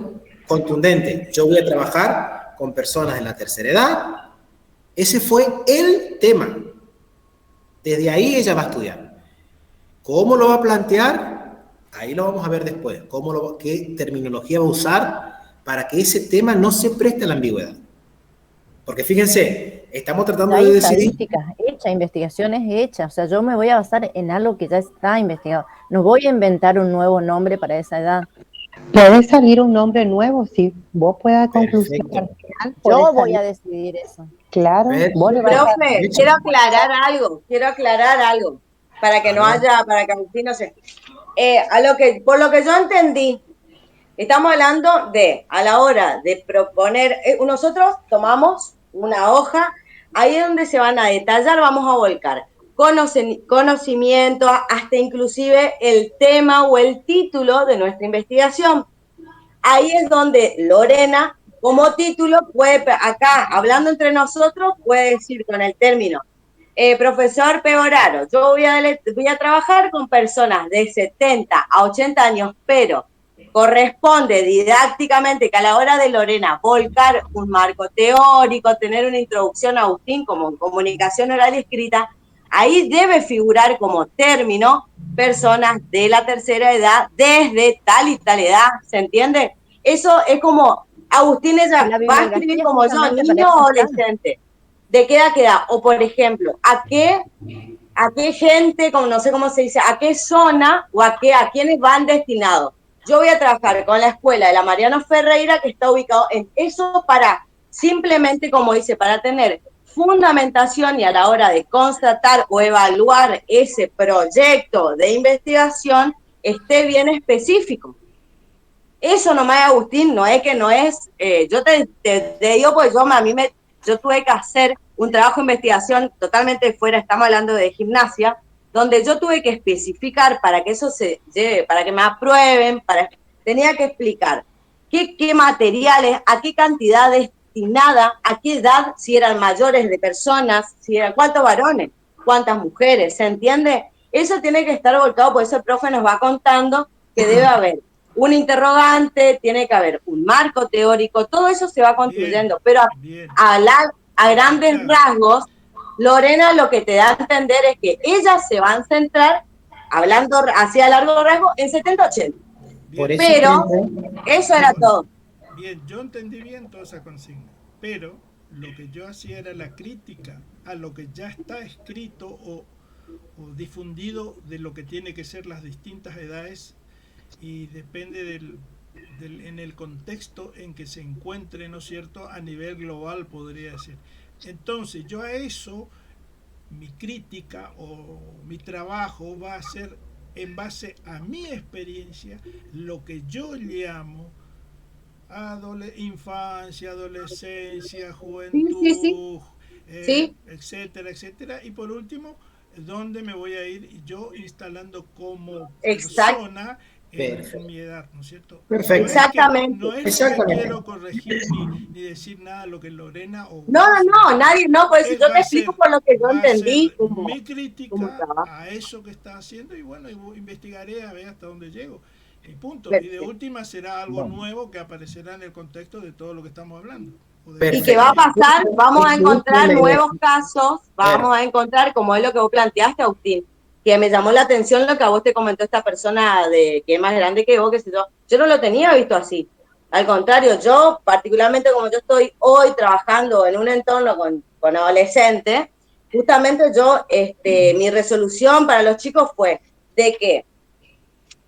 contundente. Yo voy a trabajar con personas de la tercera edad. Ese fue el tema. Desde ahí ella va a estudiar. ¿Cómo lo va a plantear? Ahí lo vamos a ver después. ¿Qué terminología va a usar para que ese tema no se preste a la ambigüedad? Porque fíjense, estamos tratando Hay de decidir. estadísticas hechas, investigaciones hechas. O sea, yo me voy a basar en algo que ya está investigado. No voy a inventar un nuevo nombre para esa edad. Puede salir un nombre nuevo, si vos puedas conclusión Perfecto. al final, puede Yo voy salir. a decidir eso. Claro, vos le vas a... Profe, quiero aclarar algo, para que A no ver. haya, para que Agustín no se... por lo que yo entendí, estamos hablando de, a la hora de proponer, nosotros tomamos una hoja, ahí es donde se van a detallar, vamos a volcar conocimiento, hasta inclusive el tema o el título de nuestra investigación. Ahí es donde Lorena, como título, puede, acá, hablando entre nosotros, puede decir con el término, profesor Pegoraro, yo voy a trabajar con personas de 70 a 80 años, pero corresponde didácticamente que a la hora de Lorena volcar un marco teórico, tener una introducción a Agustín como en comunicación oral y escrita, ahí debe figurar como término personas de la tercera edad desde tal y tal edad, ¿se entiende? Eso es como, Agustín ella va a escribir como yo, niño o adolescente. ¿De qué edad queda? O por ejemplo, ¿a qué gente, como no sé cómo se dice, a qué zona o a quiénes van destinados? Yo voy a trabajar con la escuela de la Mariano Ferreira, que está ubicado en eso para, simplemente como dice, para tener fundamentación y a la hora de constatar o evaluar ese proyecto de investigación esté bien específico. Eso nomás, Agustín, no es que no es, yo te digo, pues yo tuve que hacer un trabajo de investigación totalmente fuera, estamos hablando de gimnasia, donde yo tuve que especificar para que eso se lleve, para que me aprueben, tenía que explicar qué materiales, a qué cantidad destinada, a qué edad, si eran mayores de personas, si eran cuántos varones, cuántas mujeres, ¿se entiende? Eso tiene que estar volcado, por eso el profe nos va contando que debe haber un interrogante, tiene que haber un marco teórico, todo eso se va construyendo, pero a grandes rasgos, Lorena lo que te da a entender es que ellas se van a centrar, hablando hacia largo rasgo, en 70-80. Pero eso era todo. Bien, yo entendí bien toda esa consigna, pero lo que yo hacía era la crítica a lo que ya está escrito o difundido de lo que tiene que ser las distintas edades y depende en el contexto en que se encuentre, ¿no es cierto?, a nivel global, podría decir. Entonces, yo a eso, mi crítica o mi trabajo va a ser en base a mi experiencia, lo que yo llamo infancia, adolescencia, juventud, Sí. Sí. etcétera, etcétera. Y por último, ¿dónde me voy a ir yo instalando como Exacto. persona en mi edad, ¿no es cierto? Perfecto. Exactamente. No es que quiero corregir ni decir nada de lo que Lorena o No, nadie, no, pues yo te explico por lo que yo entendí. Mi crítica a eso que está haciendo y bueno, investigaré a ver hasta dónde llego. Y punto. Y de última será algo nuevo que aparecerá en el contexto de todo lo que estamos hablando. Y que va a pasar, vamos a encontrar nuevos casos, vamos a encontrar, como es lo que vos planteaste, Agustín, que me llamó la atención lo que a vos te comentó esta persona que es más grande que vos, que si yo no lo tenía visto así. Al contrario, yo, particularmente como yo estoy hoy trabajando en un entorno con adolescentes, justamente yo, mi resolución para los chicos fue de que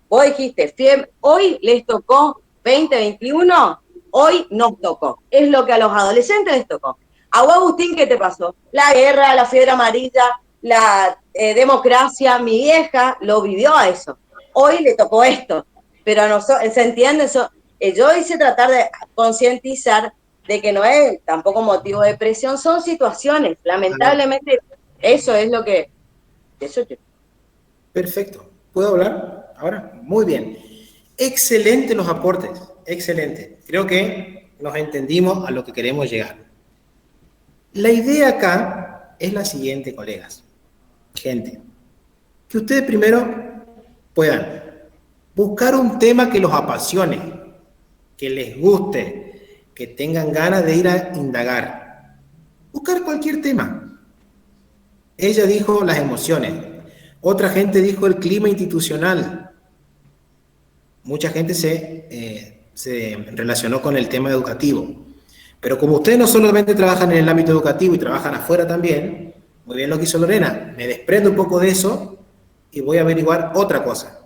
vos dijiste, hoy les tocó 2021, hoy nos tocó. Es lo que a los adolescentes les tocó. A vos, Agustín, ¿qué te pasó? La guerra, la fiebre amarilla, la democracia, mi vieja lo vivió a eso. Hoy le tocó esto. Pero a nosotros, ¿se entiende eso? Yo hice tratar de concientizar de que no es tampoco motivo de presión, son situaciones. Lamentablemente, eso es lo que... Perfecto. ¿Puedo hablar ahora? Muy bien. Excelente los aportes, excelente. Creo que nos entendimos a lo que queremos llegar. La idea acá es la siguiente, colegas. Gente, que ustedes primero puedan buscar un tema que los apasione, que les guste, que tengan ganas de ir a indagar. Buscar cualquier tema. Ella dijo las emociones. Otra gente dijo el clima institucional. Mucha gente se relacionó con el tema educativo. Pero como ustedes no solamente trabajan en el ámbito educativo y trabajan afuera también, muy bien lo que hizo Lorena, me desprendo un poco de eso y voy a averiguar otra cosa.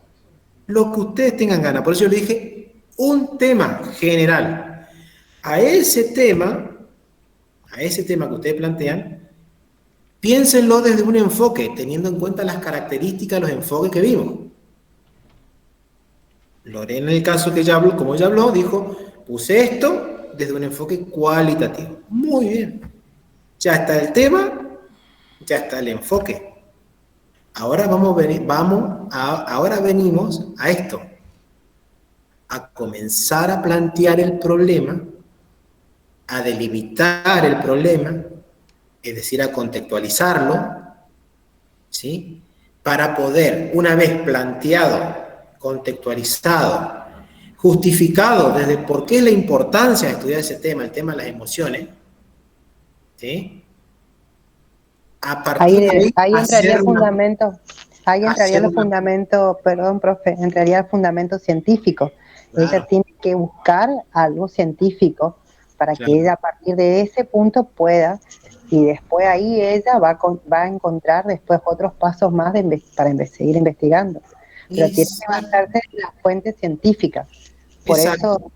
Lo que ustedes tengan ganas. Por eso yo le dije un tema general. A ese tema que ustedes plantean, piénsenlo desde un enfoque, teniendo en cuenta las características, los enfoques que vimos. Lorena, en el caso que ella habló, como ella habló, dijo, puse esto desde un enfoque cualitativo. Muy bien. Ya está el tema, ya está el enfoque. Ahora ahora venimos a esto, a comenzar a plantear el problema, a delimitar el problema, es decir, a contextualizarlo, ¿sí? Para poder, una vez planteado, contextualizado, justificado desde por qué es la importancia de estudiar ese tema, el tema de las emociones, ¿sí? A partir ahí entraría el fundamento, los fundamentos, perdón, profe, entraría el fundamento científico. Claro. Ella tiene que buscar algo científico para que ella a partir de ese punto pueda, y después ahí ella va a encontrar después otros pasos más para seguir investigando. Pero tiene que basarse en las fuentes científicas. Por eso,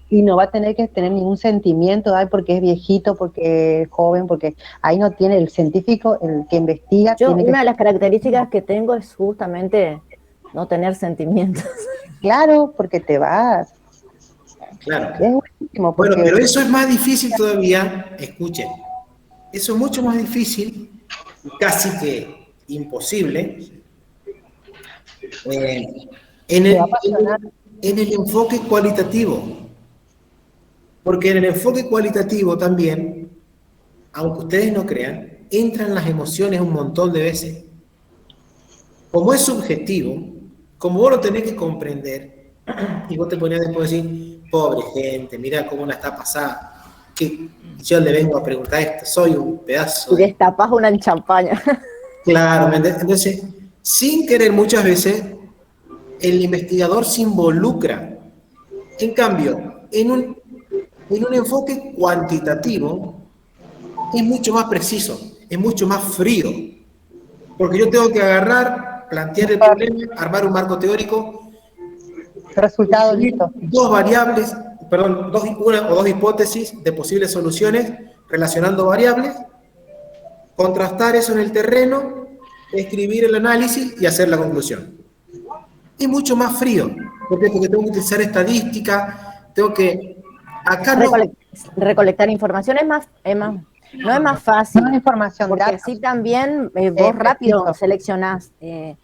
y no va a tener que tener ningún sentimiento, porque es viejito, porque es joven, porque ahí no tiene el científico, el que investiga. Una de las características que tengo es justamente no tener sentimientos. Claro, porque te vas. Claro. Es buenísimo. Bueno, pero eso es más difícil todavía, escuchen, eso es mucho más difícil, casi que imposible, en el enfoque cualitativo. Porque en el enfoque cualitativo también, aunque ustedes no crean, entran las emociones un montón de veces. Como es subjetivo, como vos lo tenés que comprender, y vos te ponías después a decir, pobre gente, mira cómo la está pasando, que yo le vengo a preguntar esto, soy un pedazo. Y destapás una champaña. Claro, entonces, sin querer muchas veces, el investigador se involucra. En cambio, en un enfoque cuantitativo, es mucho más preciso, es mucho más frío. Porque yo tengo que agarrar, plantear el problema, armar un marco teórico. Resultado listo. Una o dos hipótesis de posibles soluciones, relacionando variables, contrastar eso en el terreno, escribir el análisis y hacer la conclusión. Es mucho más frío. ¿Por qué? Porque tengo que utilizar estadística, tengo que Acá no. Recolectar información no es más fácil. No es información, porque datos. así también vos rápido seleccionás. Es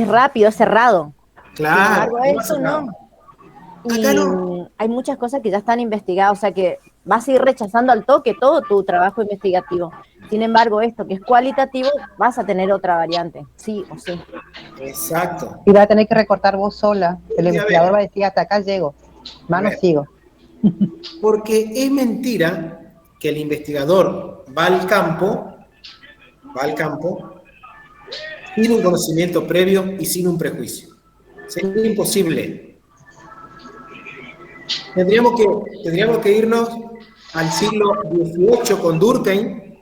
rápido, es cerrado. Claro. Sin embargo, eso no. Acá no. Hay muchas cosas que ya están investigadas, o sea que vas a ir rechazando al toque todo tu trabajo investigativo. Sin embargo, esto que es cualitativo, vas a tener otra variante, sí o sí. Exacto. Y vas a tener que recortar vos sola. El investigador va a decir, hasta acá llego, más no sigo. Porque es mentira que el investigador va al campo sin un conocimiento previo y sin un prejuicio. Sería imposible. Tendríamos que irnos al siglo XVIII con Durkheim,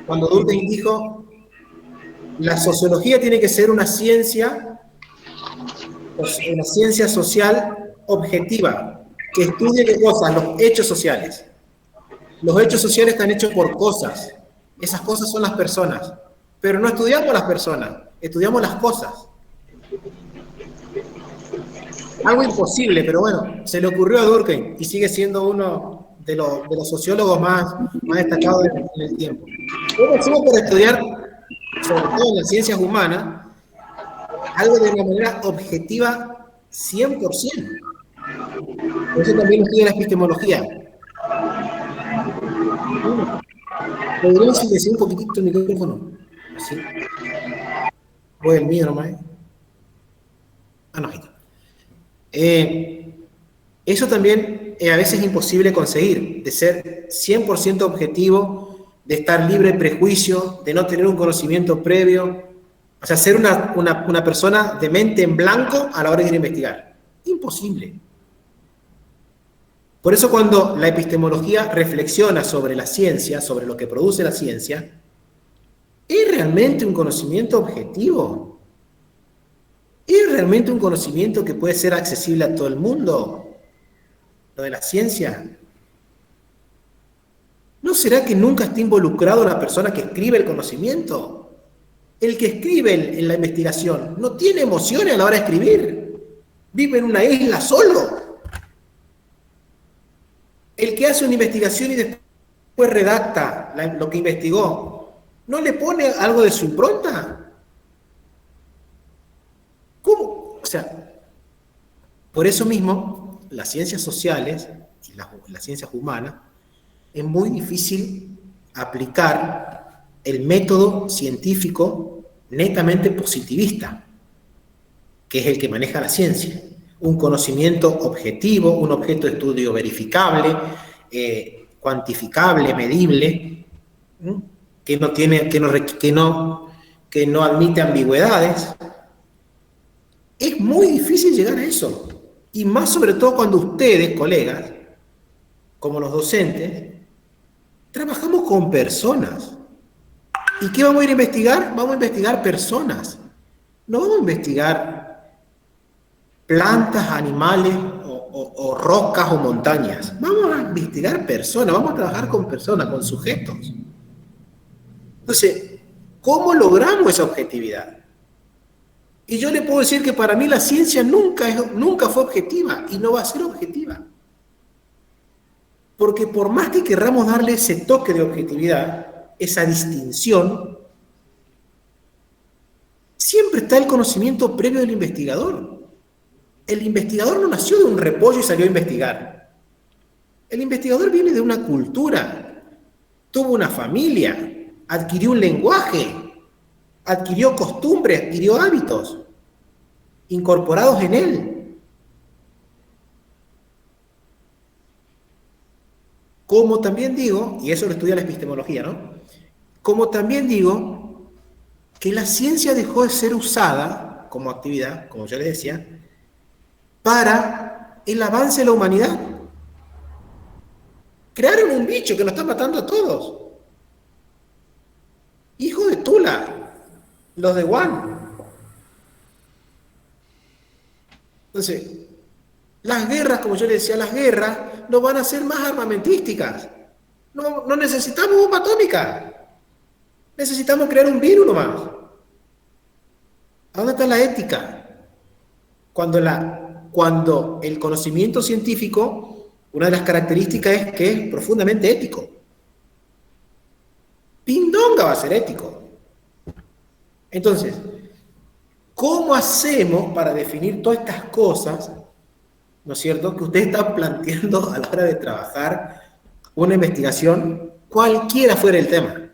cuando Durkheim dijo: la sociología tiene que ser una ciencia social objetiva, que estudie qué cosas, los hechos sociales. Los hechos sociales están hechos por cosas. Esas cosas son las personas. Pero no estudiamos las personas, estudiamos las cosas. Algo imposible, pero bueno, se le ocurrió a Durkheim y sigue siendo uno de los sociólogos más destacados en el tiempo. Luego hicimos por estudiar, sobre todo en las ciencias humanas, algo de una manera objetiva 100%. Por eso también estudia la epistemología. ¿Podríamos silenciar un poquitito el micrófono? Así. Voy el mío nomás. Ah, no, ahí está. Eso también a veces es imposible conseguir, de ser 100% objetivo, de estar libre de prejuicios, de no tener un conocimiento previo, o sea, ser una persona de mente en blanco a la hora de ir a investigar. Imposible. Por eso cuando la epistemología reflexiona sobre la ciencia, sobre lo que produce la ciencia, ¿es realmente un conocimiento objetivo? ¿Es realmente un conocimiento que puede ser accesible a todo el mundo? Lo de la ciencia. ¿No será que nunca está involucrado la persona que escribe el conocimiento? El que escribe en la investigación no tiene emociones a la hora de escribir. Vive en una isla solo. El que hace una investigación y después redacta lo que investigó, ¿no le pone algo de su impronta? ¿Cómo? O sea, por eso mismo, las ciencias sociales y las ciencias humanas, es muy difícil aplicar el método científico netamente positivista, que es el que maneja la ciencia. Un conocimiento objetivo, un objeto de estudio verificable, cuantificable, medible, que no admite ambigüedades. Es muy difícil llegar a eso. Y más sobre todo cuando ustedes, colegas, como los docentes, trabajamos con personas. ¿Y qué vamos a ir a investigar? Vamos a investigar personas. No vamos a investigar plantas, animales o rocas o montañas. Vamos a investigar personas, vamos a trabajar con personas, con sujetos. Entonces, ¿cómo logramos esa objetividad? Y yo le puedo decir que para mí la ciencia nunca fue objetiva y no va a ser objetiva. Porque por más que querramos darle ese toque de objetividad, esa distinción, siempre está el conocimiento previo del investigador. El investigador no nació de un repollo y salió a investigar. El investigador viene de una cultura, tuvo una familia, adquirió un lenguaje, adquirió costumbres, adquirió hábitos incorporados en él. Como también digo, y eso lo estudia la epistemología, ¿no? Como también digo que la ciencia dejó de ser usada como actividad, como yo les decía, para el avance de la humanidad. Crearon un bicho que nos está matando a todos. Hijo de Tula, los de Wuhan. Entonces, las guerras, como yo le decía, las guerras no van a ser más armamentísticas. No necesitamos bomba atómica. Necesitamos crear un virus nomás. ¿A dónde está la ética? Cuando cuando el conocimiento científico, una de las características es que es profundamente ético. Pindonga va a ser ético. Entonces, ¿cómo hacemos para definir todas estas cosas, ¿no es cierto?, que ustedes están planteando a la hora de trabajar una investigación, cualquiera fuera el tema?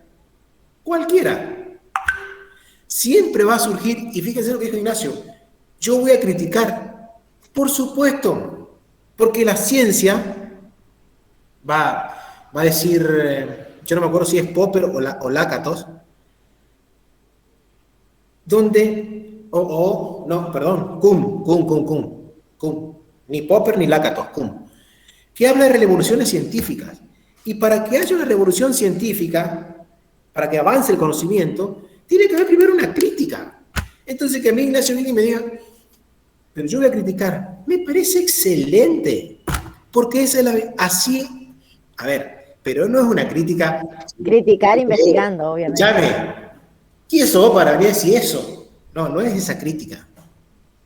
Cualquiera. Siempre va a surgir, y fíjense lo que dijo Ignacio, yo voy a criticar, por supuesto, porque la ciencia va a decir, yo no me acuerdo si es Popper o Lakatos, donde, no, perdón, Kuhn, ni Popper ni Lakatos, Kuhn, que habla de revoluciones científicas. Y para que haya una revolución científica, para que avance el conocimiento, tiene que haber primero una crítica. Entonces que a mí Ignacio viene y me diga, pero yo voy a criticar, me parece excelente, porque esa es así, a ver, pero no es una crítica. Criticar investigando, obviamente. Escúchame, ¿qué eso para mí si eso? No es esa crítica.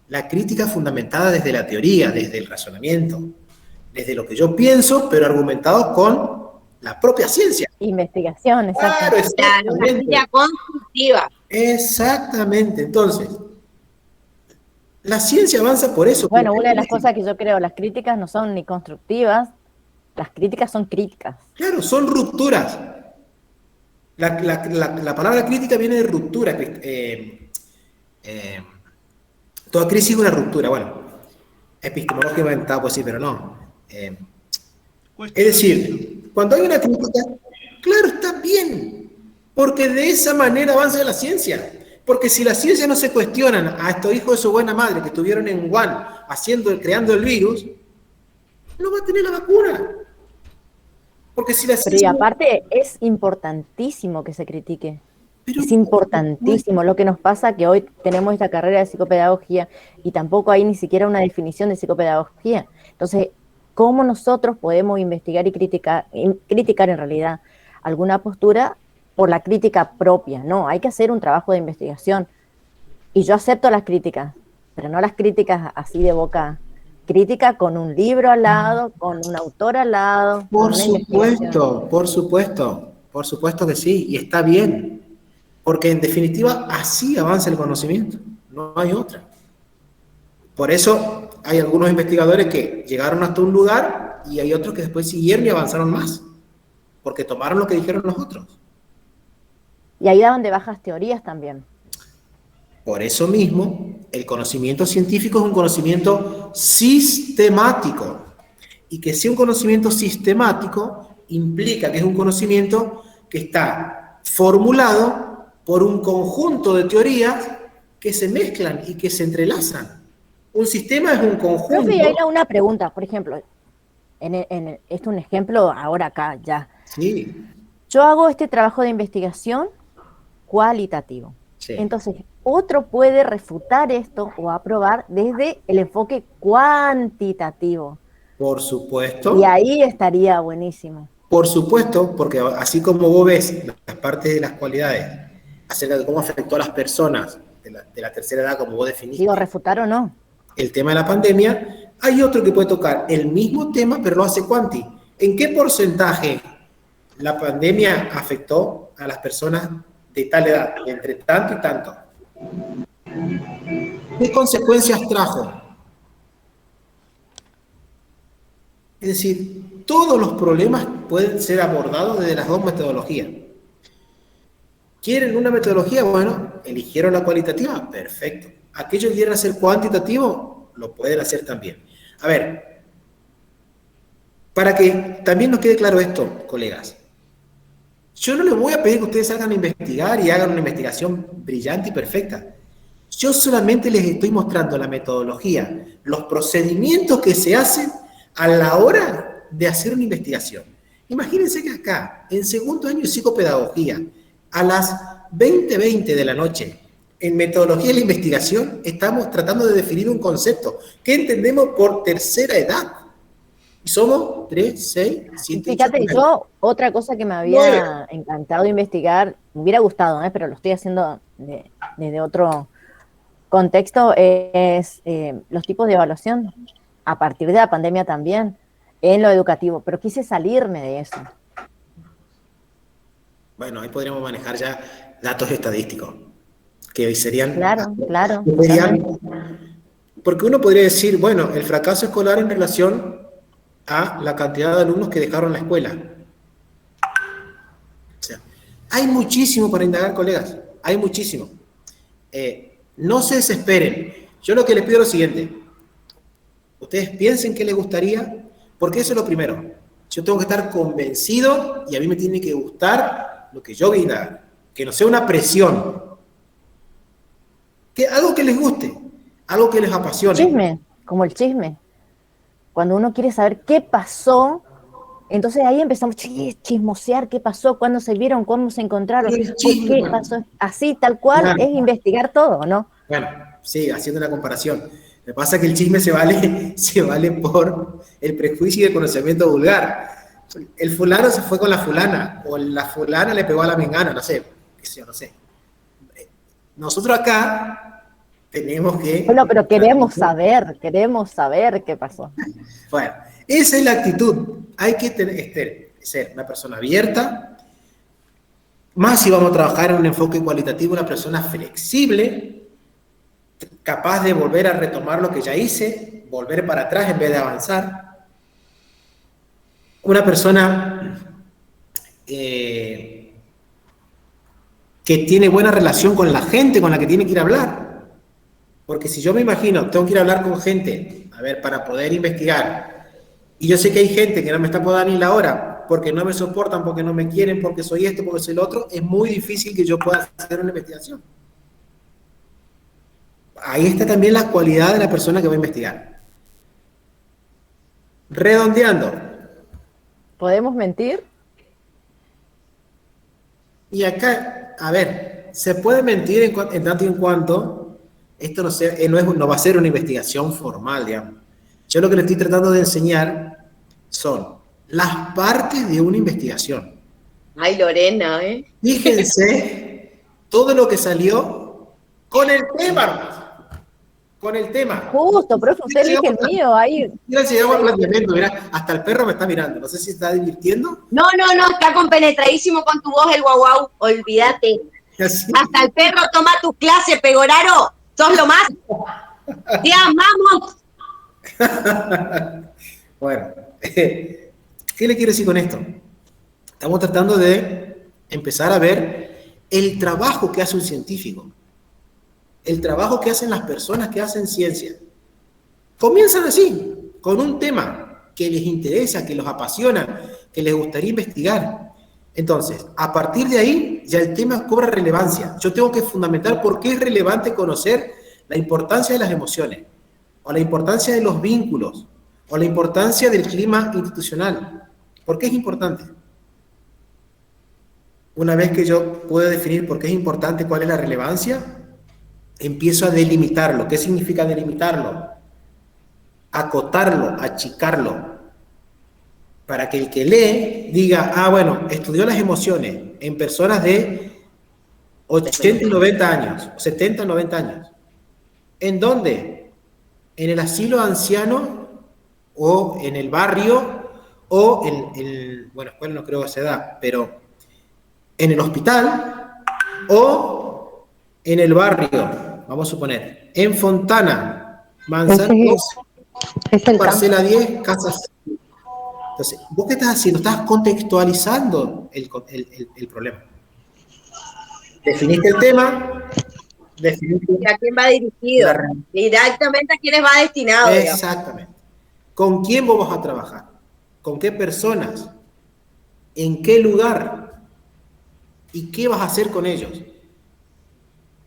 La crítica fundamentada desde la teoría, desde el razonamiento, desde lo que yo pienso, pero argumentado con la propia ciencia. Investigación, claro, exactamente. Una crítica constructiva. Exactamente. Entonces, la ciencia avanza por eso. Bueno, una de las cosas que yo creo, las críticas no son ni constructivas, las críticas son críticas. Claro, son rupturas. La palabra crítica viene de ruptura. Toda crisis es una ruptura. Bueno, epistemológicamente pues sí, pero no. Es decir, cuando hay una crítica, claro, está bien, porque de esa manera avanza la ciencia. Porque si la ciencia no se cuestionan a estos hijos de su buena madre que estuvieron en Wuhan creando el virus, no va a tener la vacuna. Porque si la ciencia... Pero y aparte es importantísimo que se critique. Pero es importantísimo. Lo que nos pasa que hoy tenemos esta carrera de psicopedagogía y tampoco hay ni siquiera una definición de psicopedagogía. Entonces, ¿cómo nosotros podemos investigar y criticar en realidad alguna postura por la crítica propia? No, hay que hacer un trabajo de investigación. Y yo acepto las críticas, pero no las críticas así de boca. Crítica con un libro al lado, con un autor al lado. Por supuesto que sí, y está bien. Porque en definitiva así avanza el conocimiento, no hay otra. Por eso hay algunos investigadores que llegaron hasta un lugar y hay otros que después siguieron y avanzaron más, porque tomaron lo que dijeron los otros. Y ahí daban de bajas teorías también. Por eso mismo, el conocimiento científico es un conocimiento sistemático. Y que sea un conocimiento sistemático implica que es un conocimiento que está formulado por un conjunto de teorías que se mezclan y que se entrelazan. Un sistema es un conjunto. Profe, hay una pregunta, por ejemplo, esto es un ejemplo ahora acá ya. Sí. Yo hago este trabajo de investigación cualitativo. Sí. Entonces, otro puede refutar esto o aprobar desde el enfoque cuantitativo. Por supuesto. Y ahí estaría buenísimo. Por supuesto, porque así como vos ves las partes de las cualidades acerca de cómo afectó a las personas de la tercera edad, como vos definiste. Digo, refutar o no. El tema de la pandemia, hay otro que puede tocar el mismo tema, pero lo hace cuanti. ¿En qué porcentaje la pandemia afectó a las personas de tal edad, entre tanto y tanto? ¿Qué consecuencias trajo? Es decir, todos los problemas pueden ser abordados desde las dos metodologías. ¿Quieren una metodología? Bueno, eligieron la cualitativa, perfecto. Aquellos que quieren hacer cuantitativo, lo pueden hacer también. A ver, para que también nos quede claro esto, colegas, yo no les voy a pedir que ustedes salgan a investigar y hagan una investigación brillante y perfecta. Yo solamente les estoy mostrando la metodología, los procedimientos que se hacen a la hora de hacer una investigación. Imagínense que acá, en segundo año de psicopedagogía, a las 20:20 de la noche, en metodología de la investigación, estamos tratando de definir un concepto. ¿Qué entendemos por tercera edad? Somos 3, 6, 7, Fíjate, 8, yo, otra cosa que me había encantado investigar, me hubiera gustado, pero lo estoy haciendo desde otro contexto es los tipos de evaluación, a partir de la pandemia también, en lo educativo, pero quise salirme de eso. Bueno, ahí podríamos manejar ya datos estadísticos, que hoy serían... Claro. Porque uno podría decir, bueno, el fracaso escolar en relación a la cantidad de alumnos que dejaron la escuela. O sea, hay muchísimo para indagar, colegas, hay muchísimo. No se desesperen. Yo lo que les pido es lo siguiente. Ustedes piensen qué les gustaría, porque eso es lo primero. Yo tengo que estar convencido y a mí me tiene que gustar lo que yo voy a indagar. Que no sea una presión. Algo que les guste, algo que les apasione. Chisme, como el chisme. Cuando uno quiere saber qué pasó, entonces ahí empezamos a chismosear qué pasó, cuándo se vieron, cómo se encontraron, por qué pasó. Así, tal cual, claro. Es investigar todo, ¿no? Bueno, sí, haciendo una comparación. Me pasa que el chisme se vale por el prejuicio y el conocimiento vulgar. El fulano se fue con la fulana, o la fulana le pegó a la mengana, no sé, no sé. Nosotros acá tenemos que... Bueno, pero queremos saber qué pasó. Bueno, esa es la actitud. Hay que ser una persona abierta, más si vamos a trabajar en un enfoque cualitativo, una persona flexible, capaz de volver a retomar lo que ya hice, volver para atrás en vez de avanzar. Una persona que tiene buena relación con la gente con la que tiene que ir a hablar. Porque si yo me imagino, tengo que ir a hablar con gente, a ver, para poder investigar, y yo sé que hay gente que no me está por dar ni la hora, porque no me soportan, porque no me quieren, porque soy esto, porque soy lo otro, es muy difícil que yo pueda hacer una investigación. Ahí está también la cualidad de la persona que va a investigar. Redondeando. ¿Podemos mentir? Y acá, a ver, se puede mentir en tanto y en cuanto esto no va a ser una investigación formal, digamos. Yo lo que le estoy tratando de enseñar son las partes de una investigación. Ay, Lorena, Fíjense todo lo que salió con el tema, hermanos. Con el tema. Justo, profe, usted elige el mío. Ahí. Mira, llegamos al planteamiento, mira, hasta el perro me está mirando. No sé si se está divirtiendo. No, está compenetradísimo con tu voz el guau, olvídate. Así. Hasta el perro toma tu clase, Pegoraro. ¡Sos lo más! ¡Te amamos! Bueno, ¿qué le quiero decir con esto? Estamos tratando de empezar a ver el trabajo que hace un científico, el trabajo que hacen las personas que hacen ciencia. Comienzan así, con un tema que les interesa, que los apasiona, que les gustaría investigar. Entonces, a partir de ahí, ya el tema cobra relevancia. Yo tengo que fundamentar por qué es relevante conocer la importancia de las emociones, o la importancia de los vínculos, o la importancia del clima institucional. ¿Por qué es importante? Una vez que yo puedo definir por qué es importante, cuál es la relevancia, empiezo a delimitarlo. ¿Qué significa delimitarlo? Acotarlo, achicarlo, para que el que lee diga, bueno, estudió las emociones en personas de 80 y 90 años, 70 y 90 años. ¿En dónde? En el asilo anciano, o en el barrio, o bueno, escuela no creo que se da, pero en el hospital, o en el barrio, vamos a suponer, en Fontana, Manzana 12, parcela 10, casa 6. Entonces, ¿vos qué estás haciendo? Estás contextualizando el problema. Definiste el tema, definiste... ¿A quién va dirigido? Directamente a quiénes va destinado. Exactamente. ¿Con quién vos vas a trabajar? ¿Con qué personas? ¿En qué lugar? ¿Y qué vas a hacer con ellos?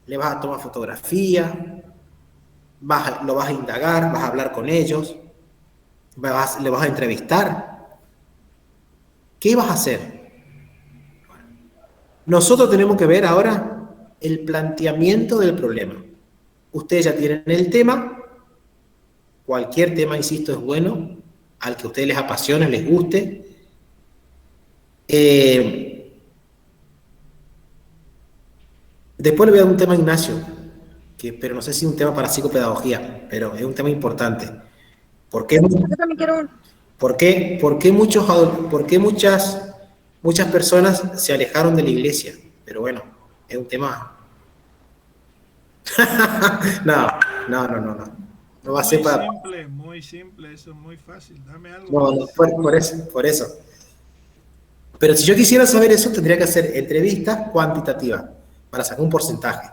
¿Le vas a tomar fotografía? ¿Lo vas a indagar? ¿Vas a hablar con ellos? ¿Le vas a entrevistar? ¿Qué vas a hacer? Nosotros tenemos que ver ahora el planteamiento del problema. Ustedes ya tienen el tema. Cualquier tema, insisto, es bueno, al que a ustedes les apasione, les guste. Después le voy a dar un tema a Ignacio, pero no sé si es un tema para psicopedagogía, pero es un tema importante. ¿Por qué, Yo también quiero un... por qué muchas personas se alejaron de la iglesia? Pero bueno, es un tema... No. No va a ser para... Muy simple, eso es muy fácil. Dame algo. No, por eso. Pero si yo quisiera saber eso, tendría que hacer entrevistas cuantitativas para sacar un porcentaje.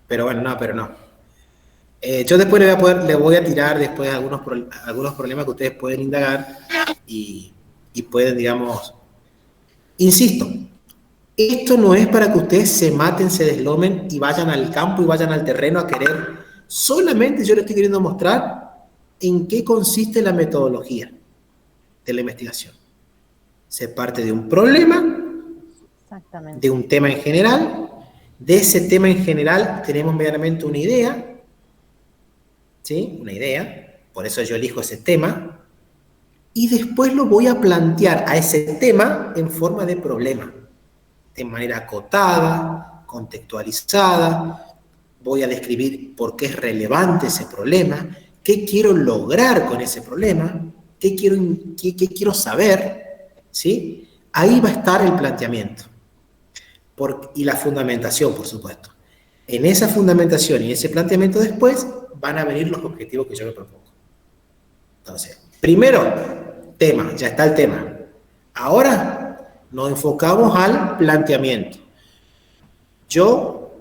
Pero bueno, no. Yo después le voy a tirar después algunos problemas que ustedes pueden indagar y pueden, digamos... Insisto, esto no es para que ustedes se maten, se deslomen y vayan al campo y vayan al terreno a querer. Solamente yo les estoy queriendo mostrar en qué consiste la metodología de la investigación. Se parte de un problema, de un tema en general. De ese tema en general tenemos medianamente una idea, ¿sí? Una idea, por eso yo elijo ese tema, y después lo voy a plantear a ese tema en forma de problema, de manera acotada, contextualizada. Voy a describir por qué es relevante ese problema, qué quiero lograr con ese problema, qué quiero saber, ¿sí? Ahí va a estar el planteamiento y la fundamentación, por supuesto. En esa fundamentación y ese planteamiento después van a venir los objetivos que yo me propongo. Entonces, primero, tema, ya está el tema. Ahora nos enfocamos al planteamiento. Yo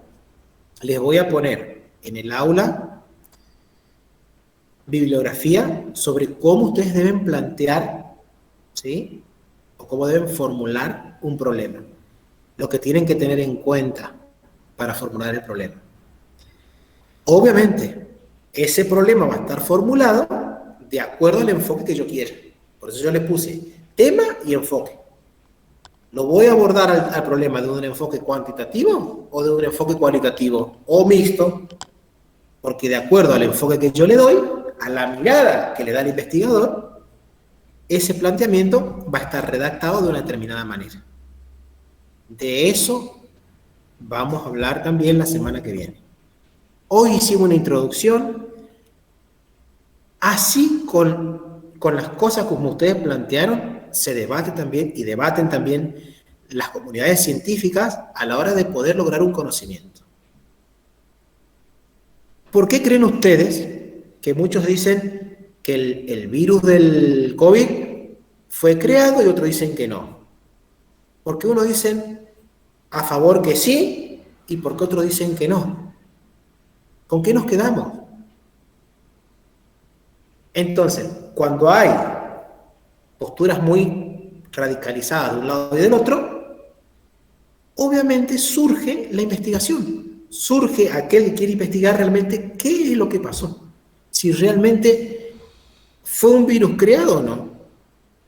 les voy a poner en el aula bibliografía sobre cómo ustedes deben plantear, ¿sí? O cómo deben formular un problema. Lo que tienen que tener en cuenta para formular el problema. Obviamente, ese problema va a estar formulado de acuerdo al enfoque que yo quiera. Por eso yo le puse tema y enfoque. ¿Lo voy a abordar al problema de un enfoque cuantitativo o de un enfoque cualitativo o mixto? Porque de acuerdo al enfoque que yo le doy, a la mirada que le da el investigador, ese planteamiento va a estar redactado de una determinada manera. De eso vamos a hablar también la semana que viene. Hoy hicimos una introducción, así con las cosas como ustedes plantearon, se debate también y debaten también las comunidades científicas a la hora de poder lograr un conocimiento. ¿Por qué creen ustedes que muchos dicen que el virus del COVID fue creado y otros dicen que no? ¿Por qué unos dicen a favor que sí y por qué otros dicen que no? ¿Con qué nos quedamos? Entonces, cuando hay posturas muy radicalizadas de un lado y del otro, obviamente surge la investigación. Surge aquel que quiere investigar realmente qué es lo que pasó. Si realmente fue un virus creado o no.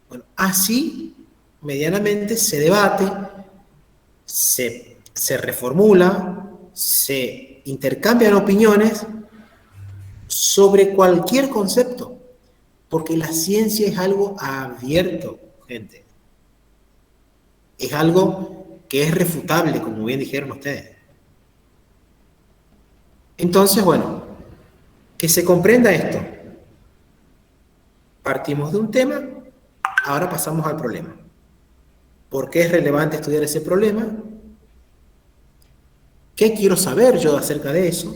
Bueno, así medianamente se debate, se reformula, se intercambian opiniones sobre cualquier concepto, porque la ciencia es algo abierto, gente. Es algo que es refutable, como bien dijeron ustedes. Entonces, bueno, que se comprenda esto. Partimos de un tema, ahora pasamos al problema. ¿Por qué es relevante estudiar ese problema? ¿Qué quiero saber yo acerca de eso?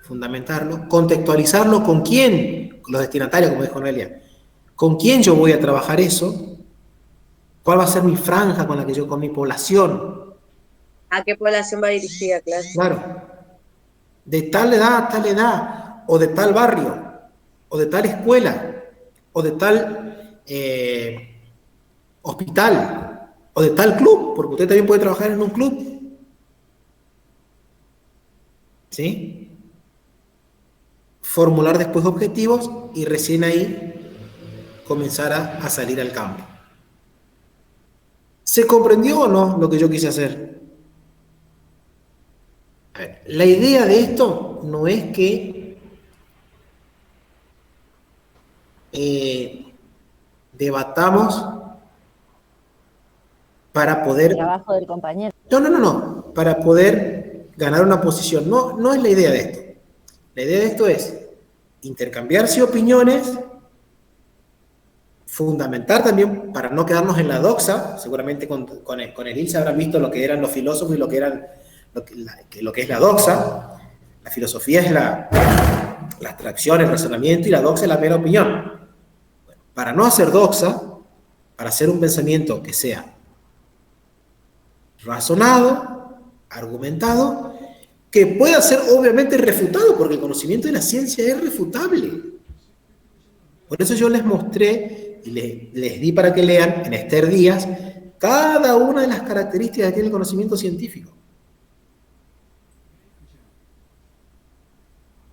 Fundamentarlo, contextualizarlo con quién, con los destinatarios, como dijo Noelia, con quién yo voy a trabajar eso, cuál va a ser mi franja con mi población. ¿A qué población va dirigida, claro? Claro, de tal edad, o de tal barrio, o de tal escuela, o de tal hospital, o de tal club, porque usted también puede trabajar en un club. ¿Sí? Formular después objetivos y recién ahí comenzar a salir al campo. ¿Se comprendió o no lo que yo quise hacer? A ver, la idea de esto no es que debatamos para poder... El trabajo del compañero. No, para poder ganar una posición. No, no es la idea de esto. La idea de esto es intercambiarse opiniones, fundamentar también para no quedarnos en la doxa. Seguramente con el ILSA habrán visto lo que eran los filósofos y lo que es la doxa. La filosofía es la abstracción, el razonamiento, y la doxa es la mera opinión. Bueno, para no hacer doxa, para hacer un pensamiento que sea razonado, argumentado, que pueda ser obviamente refutado, porque el conocimiento de la ciencia es refutable. Por eso yo les mostré y les di para que lean en Esther Díaz cada una de las características que tiene el conocimiento científico,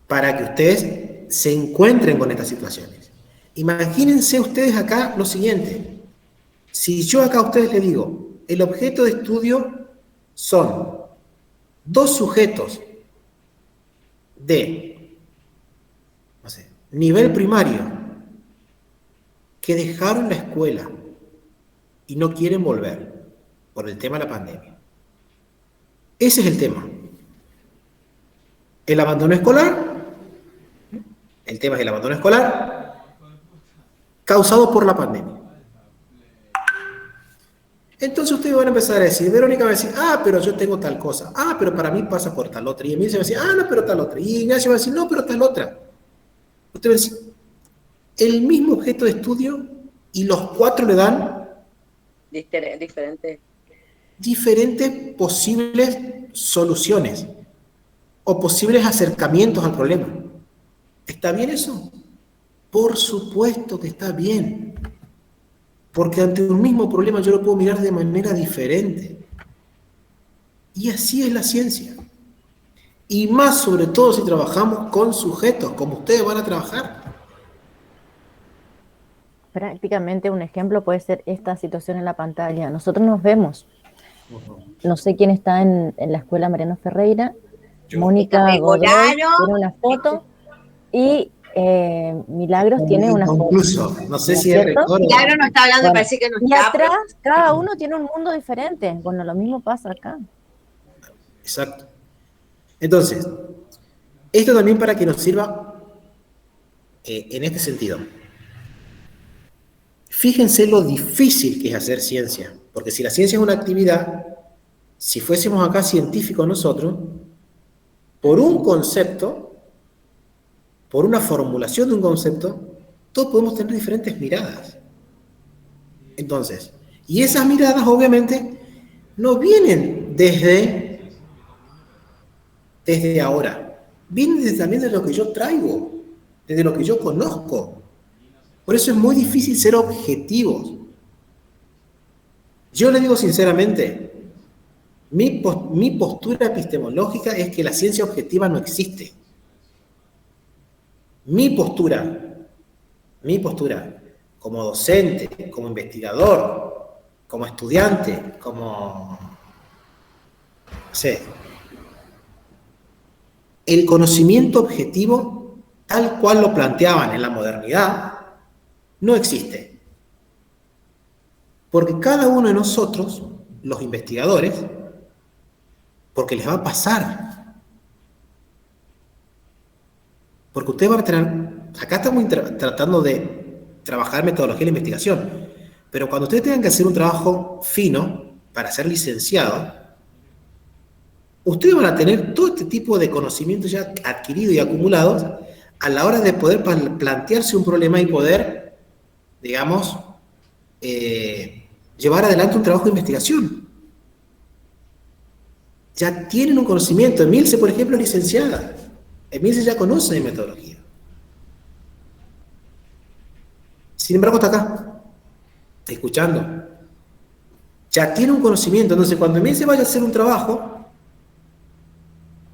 para que ustedes se encuentren con estas situaciones. Imagínense ustedes acá lo siguiente: si yo acá a ustedes les digo, el objeto de estudio son dos sujetos de, no sé, nivel primario que dejaron la escuela y no quieren volver por el tema de la pandemia. Ese es el tema. El abandono escolar, el tema es el abandono escolar causado por la pandemia. Entonces ustedes van a empezar a decir, Verónica va a decir, pero yo tengo tal cosa, pero para mí pasa por tal otra, y Emilio va a decir, no, pero tal otra, y Ignacio va a decir, no, pero tal otra. Ustedes van a decir, el mismo objeto de estudio y los cuatro le dan diferentes posibles soluciones o posibles acercamientos al problema. ¿Está bien eso? Por supuesto que está bien. Porque ante un mismo problema yo lo puedo mirar de manera diferente. Y así es la ciencia. Y más sobre todo si trabajamos con sujetos, como ustedes van a trabajar. Prácticamente un ejemplo puede ser esta situación en la pantalla. Nosotros nos vemos. No sé quién está en la escuela Mariano Ferreira. Mónica Godoy tiene una foto y Milagros tiene una foto. No sé si es Milagros no está hablando, bueno, parece que no está. Y atrás, cada uno tiene un mundo diferente. Bueno, lo mismo pasa acá. Exacto. Entonces, esto también para que nos sirva en este sentido. Fíjense lo difícil que es hacer ciencia, porque si la ciencia es una actividad, si fuésemos acá científicos nosotros, por un concepto, por una formulación de un concepto, todos podemos tener diferentes miradas. Entonces, y esas miradas obviamente no vienen desde ahora, vienen también de lo que yo traigo, desde lo que yo conozco. Por eso es muy difícil ser objetivos. Yo le digo sinceramente, mi postura epistemológica es que la ciencia objetiva no existe. Mi postura, como docente, como investigador, como estudiante, como, no sé, el conocimiento objetivo, tal cual lo planteaban en la modernidad, no existe. Porque cada uno de nosotros, los investigadores, porque les va a pasar. Porque ustedes van a tener, acá estamos tratando de trabajar metodología de la investigación, pero cuando ustedes tengan que hacer un trabajo fino para ser licenciado, ustedes van a tener todo este tipo de conocimientos ya adquiridos y acumulados a la hora de poder plantearse un problema y poder, digamos, llevar adelante un trabajo de investigación. Ya tienen un conocimiento. Emilce, por ejemplo, es licenciada. Emilce ya conoce de metodología. Sin embargo, está acá, escuchando. Ya tiene un conocimiento. Entonces, cuando Emilce vaya a hacer un trabajo,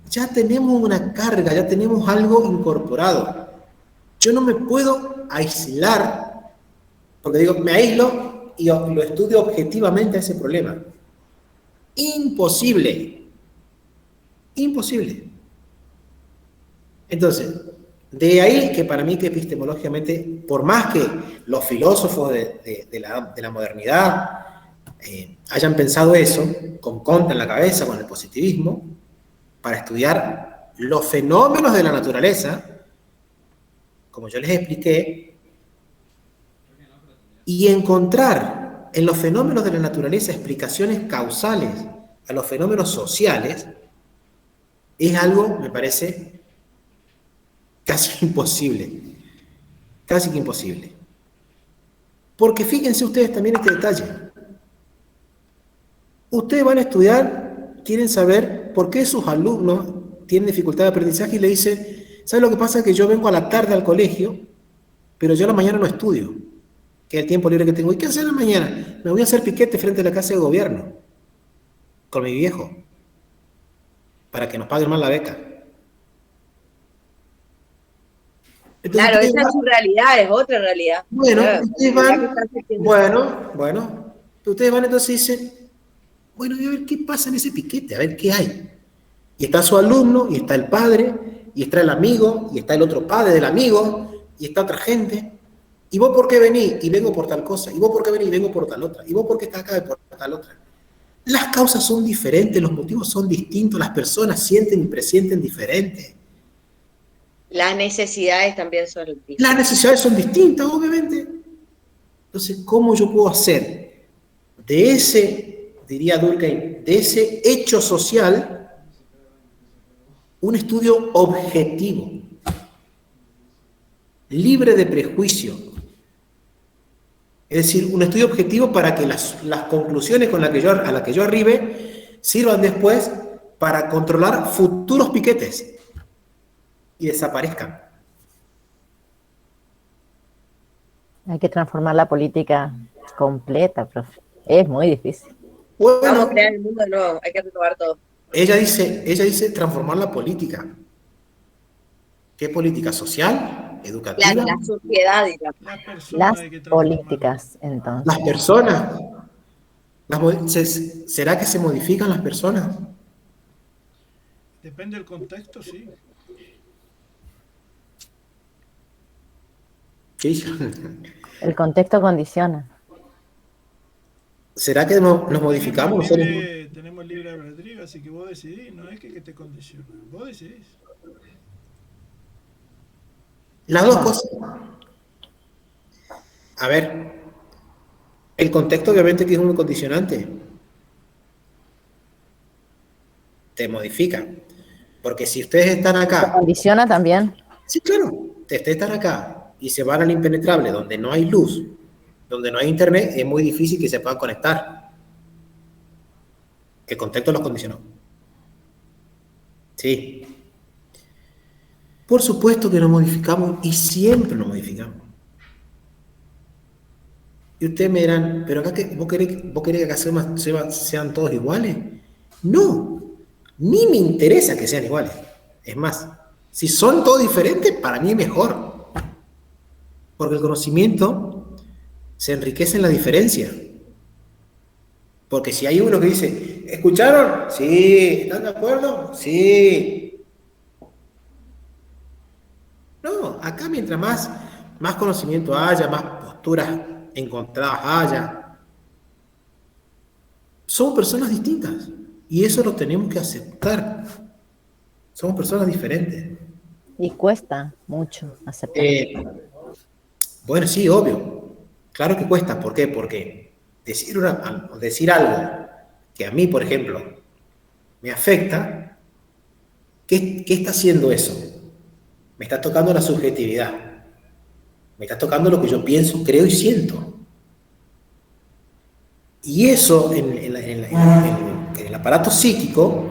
ya tenemos una carga, ya tenemos algo incorporado. Yo no me puedo aislar, porque digo, me aíslo y lo estudio objetivamente a ese problema. Imposible. Imposible. Entonces, de ahí que para mí que epistemológicamente, por más que los filósofos de la modernidad hayan pensado eso, con Comte en la cabeza, con el positivismo, para estudiar los fenómenos de la naturaleza, como yo les expliqué, y encontrar en los fenómenos de la naturaleza explicaciones causales a los fenómenos sociales, es algo, me parece, casi imposible. Casi que imposible. Porque fíjense ustedes también este detalle. Ustedes van a estudiar, quieren saber por qué sus alumnos tienen dificultad de aprendizaje y le dicen, ¿sabes lo que pasa? Que yo vengo a la tarde al colegio, pero yo a la mañana no estudio, que es el tiempo libre que tengo. ¿Y qué hacer a la mañana? Me voy a hacer piquete frente a la casa de gobierno, con mi viejo, para que nos paguen más la beca. Entonces, claro, esa es su realidad, es otra realidad. Bueno, claro, ustedes van, bueno, ustedes van entonces y dicen, bueno, voy a ver qué pasa en ese piquete, a ver qué hay. Y está su alumno, y está el padre, y está el amigo, y está el otro padre del amigo, y está otra gente. ¿Y vos por qué venís? Y vengo por tal cosa. ¿Y vos por qué venís? Y vengo por tal otra. ¿Y vos por qué estás acá y por tal otra? Las causas son diferentes, los motivos son distintos, las personas sienten y presienten diferente. Las necesidades también son distintas. Las necesidades son distintas, obviamente. Entonces, ¿cómo yo puedo hacer de ese, diría Durkheim, de ese hecho social un estudio objetivo, libre de prejuicio? Es decir, un estudio objetivo para que las conclusiones a las que yo arribe sirvan después para controlar futuros piquetes y desaparezcan. Hay que transformar la política completa, profe. Es muy difícil. Bueno, Vamos a crear el mundo de nuevo, hay que renovar todo. Ella dice transformar la política. ¿Qué política? ¿Social? ¿Educativa? La sociedad, digamos. Las políticas, entonces. Las personas. ¿Será que se modifican las personas? Depende del contexto, sí. Sí. El contexto condiciona. ¿Será que nos modificamos? Tenemos libre albedrío, así que vos decidís, no es que te condiciona, vos decidís. Las dos cosas. A ver, el contexto obviamente que es un condicionante. Te modifica. Porque si ustedes están acá... ¿Te condiciona también? Sí, claro. Ustedes están acá y se van al impenetrable, donde no hay luz, donde no hay internet, es muy difícil que se puedan conectar. El contexto los condicionó. Sí. Por supuesto que nos modificamos y siempre nos modificamos. Y ustedes me dirán, ¿pero acá vos querés que acá sean todos iguales? No, ni me interesa que sean iguales. Es más, si son todos diferentes, para mí es mejor. Porque el conocimiento se enriquece en la diferencia. Porque si hay uno que dice, ¿escucharon? Sí. ¿Están de acuerdo? Sí. No, acá mientras más conocimiento haya, más posturas encontradas haya, somos personas distintas. Y eso lo tenemos que aceptar. Somos personas diferentes. Y cuesta mucho aceptar. Bueno, sí, obvio. Claro que cuesta. ¿Por qué? Porque decir algo que a mí, por ejemplo, me afecta, ¿qué está haciendo eso? Me está tocando la subjetividad. Me está tocando lo que yo pienso, creo y siento. Y eso, en el aparato psíquico,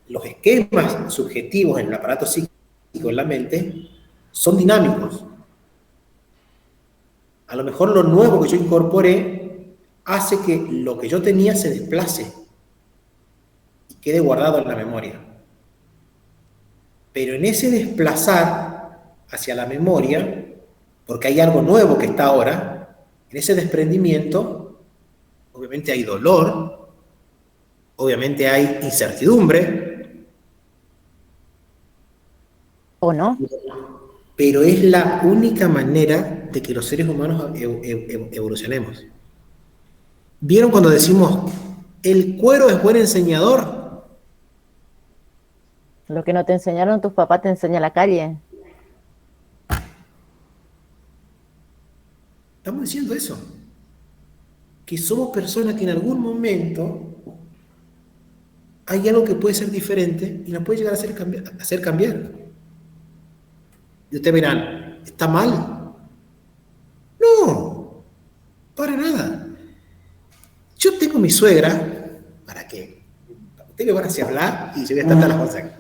los esquemas subjetivos en el aparato psíquico, en la mente, son dinámicos. A lo mejor lo nuevo que yo incorporé hace que lo que yo tenía se desplace y quede guardado en la memoria. Pero en ese desplazar hacia la memoria, porque hay algo nuevo que está ahora, en ese desprendimiento, obviamente hay dolor, obviamente hay incertidumbre. ¿O no? Pero es la única manera de que los seres humanos evolucionemos. ¿Vieron cuando decimos, el cuero es buen enseñador? Lo que no te enseñaron tus papás te enseña la calle. Estamos diciendo eso. Que somos personas que en algún momento hay algo que puede ser diferente y nos puede llegar a hacer cambiar. Y ustedes verán, ¿está mal? No, para nada. Yo tengo mi suegra, ¿para qué? Ustedes me van a hacer hablar y yo voy a estar hasta las cosas.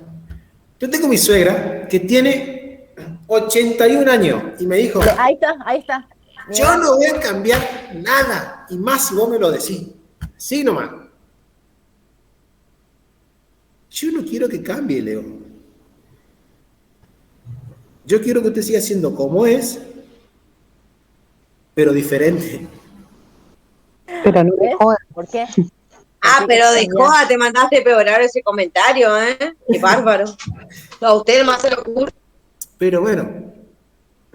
Yo tengo mi suegra que tiene 81 años y me dijo, Ahí está. yo no voy a cambiar nada, y más si vos me lo decís. Sí nomás. Yo no quiero que cambie, Leo. Yo quiero que usted siga siendo como es, pero diferente. Pero no me jodas. ¿Por qué? Pero de joda te mandaste peorar ese comentario, ¿eh? Qué bárbaro. No, a usted más se lo ocurre. Pero bueno,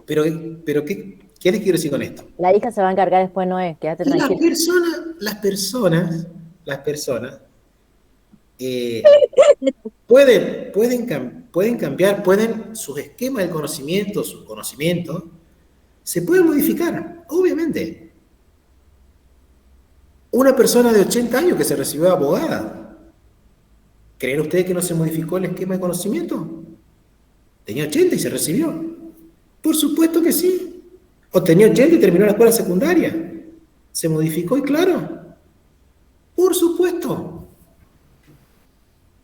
pero ¿qué les quiero decir con esto? La hija se va a encargar después, Noé, quédate tranquilo. Las personas pueden cambiar, sus esquemas de conocimiento, sus conocimientos, se pueden modificar, obviamente. Una persona de 80 años que se recibió de abogada, ¿creen ustedes que no se modificó el esquema de conocimiento? Tenía 80 y se recibió. Por supuesto que sí. O tenía 80 y terminó la escuela secundaria. ¿Se modificó? Y claro. Por supuesto.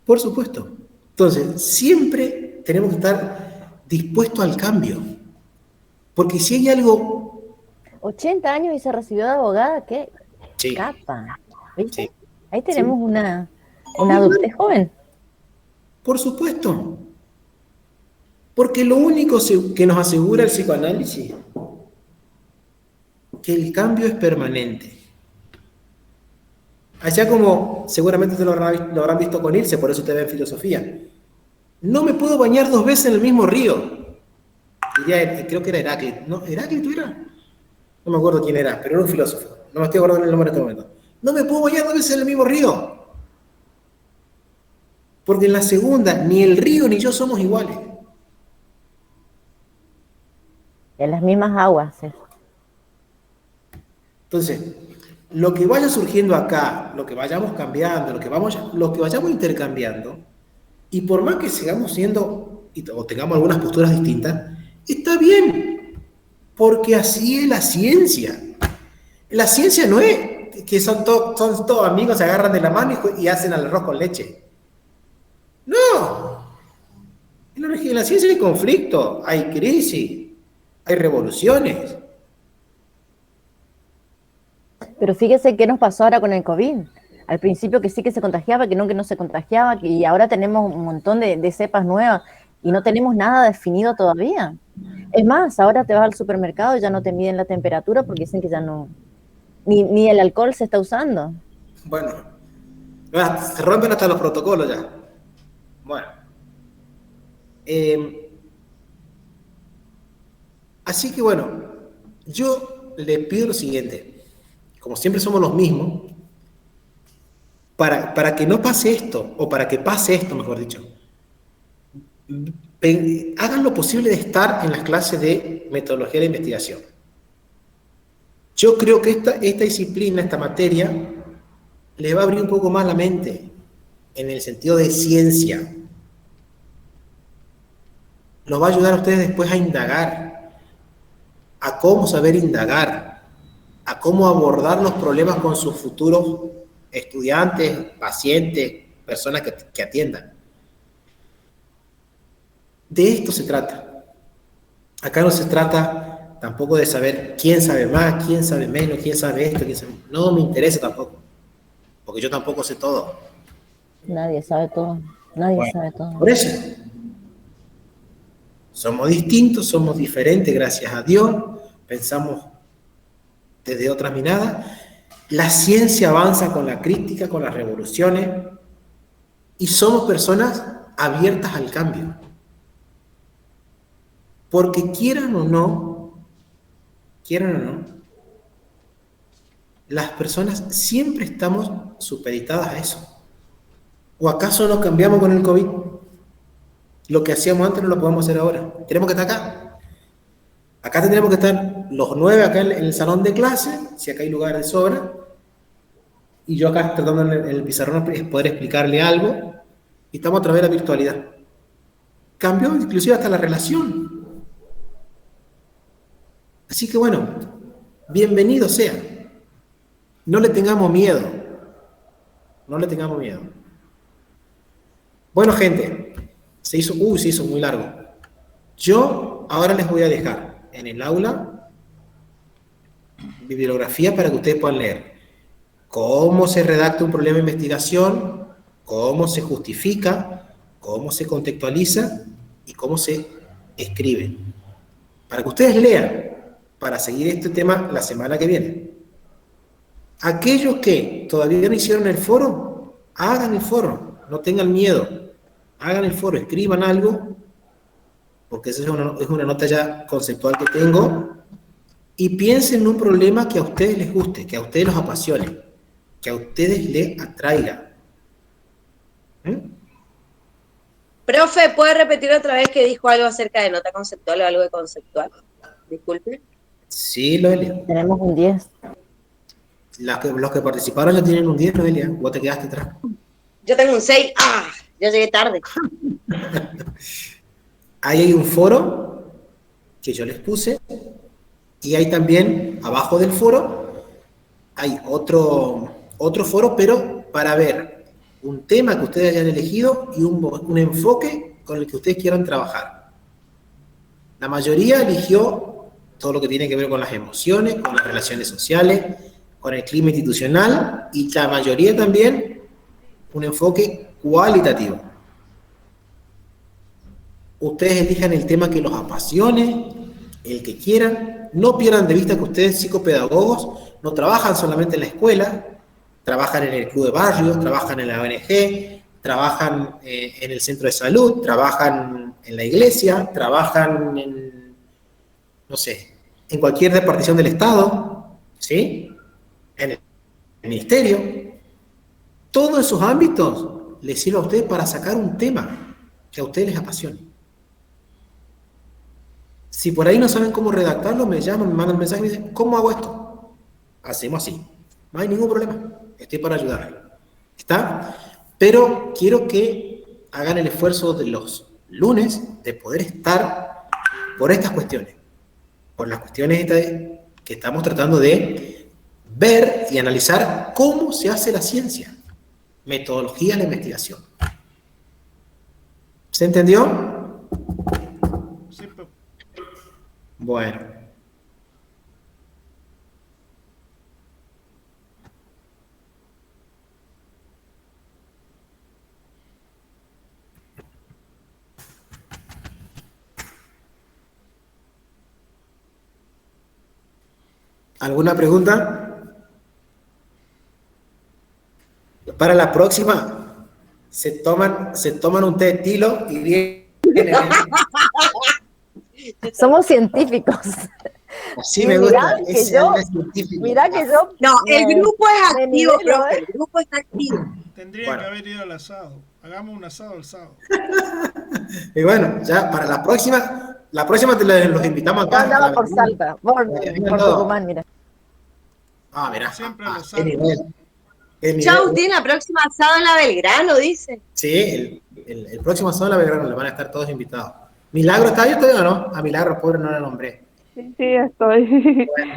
Por supuesto. Entonces, siempre tenemos que estar dispuestos al cambio. Porque si hay algo... 80 años y se recibió de abogada, ¿qué? Sí. Capa. ¿Viste? Sí. Ahí tenemos una adultez joven. Por supuesto. Porque lo único que nos asegura el psicoanálisis, que el cambio es permanente. Allá como seguramente te lo habrán visto con Ilse, por eso te ve en filosofía. No me puedo bañar 2 veces en el mismo río. Creo que era Heráclito. ¿No? ¿Heráclito era? No me acuerdo quién era, pero era un filósofo. No me estoy acordando el nombre en este momento. No me puedo bañar 2 veces en el mismo río. Porque en la segunda, ni el río ni yo somos iguales. En las mismas aguas. Sí. Entonces, lo que vaya surgiendo acá, lo que vayamos cambiando, lo que vayamos intercambiando, y por más que sigamos siendo, o tengamos algunas posturas distintas, está bien, porque así es la ciencia. La ciencia no es que son todos amigos, se agarran de la mano y hacen el arroz con leche. No. En la ciencia hay conflicto, hay crisis, hay revoluciones. Pero fíjese qué nos pasó ahora con el COVID. Al principio que sí que se contagiaba, que no se contagiaba, y ahora tenemos un montón de cepas nuevas y no tenemos nada definido todavía. Es más, ahora te vas al supermercado y ya no te miden la temperatura porque dicen que ya no... Ni el alcohol se está usando. Bueno, se rompen hasta los protocolos ya. Bueno. Así que bueno, yo le pido lo siguiente. Como siempre somos los mismos, para que no pase esto, o para que pase esto, mejor dicho, hagan lo posible de estar en las clases de metodología de investigación. Yo creo que esta disciplina, esta materia, les va a abrir un poco más la mente, en el sentido de ciencia. Los va a ayudar a ustedes después a indagar, a cómo saber indagar, a cómo abordar los problemas con sus futuros estudiantes, pacientes, personas que atiendan. De esto se trata. Acá no se trata tampoco de saber quién sabe más, quién sabe menos, quién sabe esto, quién sabe... No me interesa tampoco, porque yo tampoco sé todo. Nadie sabe todo, nadie sabe todo. Por eso, somos distintos, somos diferentes, gracias a Dios, pensamos desde otras miradas. La ciencia avanza con la crítica, con las revoluciones, y somos personas abiertas al cambio. Porque quieran o no, las personas siempre estamos supeditadas a eso. ¿O acaso no cambiamos con el COVID? lo que hacíamos antes no lo podemos hacer ahora. Tenemos que estar acá. Acá tendríamos que estar los 9 acá en el salón de clase, si acá hay lugar de sobra, y yo acá tratando en el pizarrón poder explicarle algo, y estamos a través de la virtualidad. Cambió inclusive hasta la relación. Así que bueno, bienvenido sea. No le tengamos miedo. No le tengamos miedo. Bueno, gente, se hizo muy largo. Yo ahora les voy a dejar en el aula bibliografía para que ustedes puedan leer cómo se redacta un problema de investigación, cómo se justifica, cómo se contextualiza y cómo se escribe. Para que ustedes lean, para seguir este tema la semana que viene. Aquellos que todavía no hicieron el foro, hagan el foro, no tengan miedo, hagan el foro, escriban algo, porque esa es una nota ya conceptual que tengo, y piensen en un problema que a ustedes les guste, que a ustedes los apasione, que a ustedes les atraiga. Profe, ¿puede repetir otra vez que dijo algo acerca de nota conceptual o algo de conceptual? Disculpe. Sí, Noelia. Tenemos un 10. Los que participaron ya tienen un 10, Noelia. Vos te quedaste atrás. Yo tengo un 6. ¡Ah! Yo llegué tarde. Ahí hay un foro que yo les puse, y hay también, abajo del foro, hay otro foro, pero para ver un tema que ustedes hayan elegido y un enfoque con el que ustedes quieran trabajar. La mayoría eligió todo lo que tiene que ver con las emociones, con las relaciones sociales, con el clima institucional, y la mayoría también un enfoque cualitativo. Ustedes elijan el tema que los apasione, el que quieran. No pierdan de vista que ustedes, psicopedagogos, no trabajan solamente en la escuela, trabajan en el club de barrio, trabajan en la ONG, trabajan en el centro de salud, trabajan en la iglesia, trabajan en, no sé, en cualquier repartición del Estado, ¿sí? En el ministerio. Todos esos ámbitos les sirve a ustedes para sacar un tema que a ustedes les apasione. Si por ahí no saben cómo redactarlo, me llaman, me mandan un mensaje y me dicen, ¿cómo hago esto? Hacemos así. No hay ningún problema. Estoy para ayudarle. ¿Está? Pero quiero que hagan el esfuerzo de los lunes de poder estar por estas cuestiones. Por las cuestiones que estamos tratando de ver y analizar cómo se hace la ciencia. Metodologías de la investigación. ¿Se entendió? Sí, pero... Bueno. ¿Alguna pregunta? Para la próxima, se toman un té de tilo y vienen. Somos científicos. Así me gusta. Mirá que yo... No, el grupo es activo, profe. El grupo está activo. Tendría que haber ido al asado. Hagamos un asado el sábado. Y bueno, ya para la próxima los invitamos acá. Yo andaba por Salta, por Tucumán, mira. Ah, mira. Siempre lo qué nivel. Chau, tiene la próxima asado en la Belgrano, dice. Sí, el próximo asado en la Belgrano le van a estar todos invitados. ¿Milagro está ahí todavía o no? A Milagro, pobre, no la nombré. Sí, estoy. Bueno,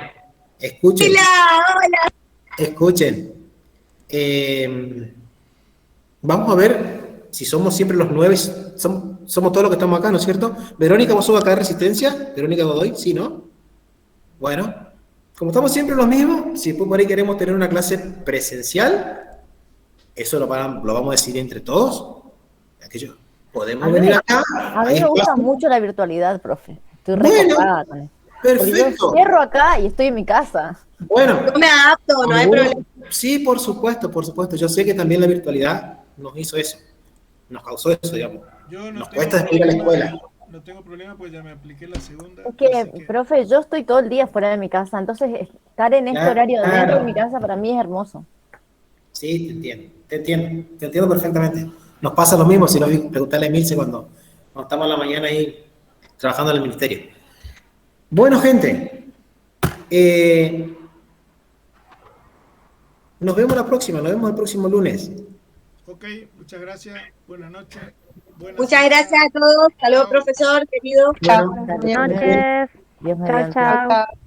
escuchen. Hola. Escuchen. Vamos a ver si somos siempre los 9, somos todos los que estamos acá, ¿no es cierto? Verónica, ¿vos sos acá de Resistencia? Verónica Godoy, ¿sí, no? Bueno, como estamos siempre los mismos, si después por ahí queremos tener una clase presencial, eso lo vamos a decidir entre todos. Aquello, podemos venir acá. A mí me gusta mucho la virtualidad, profe. Estoy recopada con eso. Perfecto. Yo cierro acá y estoy en mi casa. Bueno. No me adapto, no hay problema. Sí, por supuesto. Yo sé que también la virtualidad nos hizo eso. Nos causó eso, digamos. Nos cuesta después ir a la escuela. No tengo problema, pues ya me apliqué la segunda. Es que, profe, yo estoy todo el día fuera de mi casa, entonces estar en este horario dentro de mi casa para mí es hermoso. Sí, te entiendo perfectamente. Nos pasa lo mismo, si lo vi preguntarle a Emilce cuando No, estamos a la mañana ahí trabajando en el ministerio. Bueno, gente, nos vemos la próxima, nos vemos el próximo lunes. Ok, muchas gracias. Buenas noches. Muchas gracias a todos. Hasta luego, profesor, querido. Bueno, Buenas noches. Dios mediante. Chao, chao.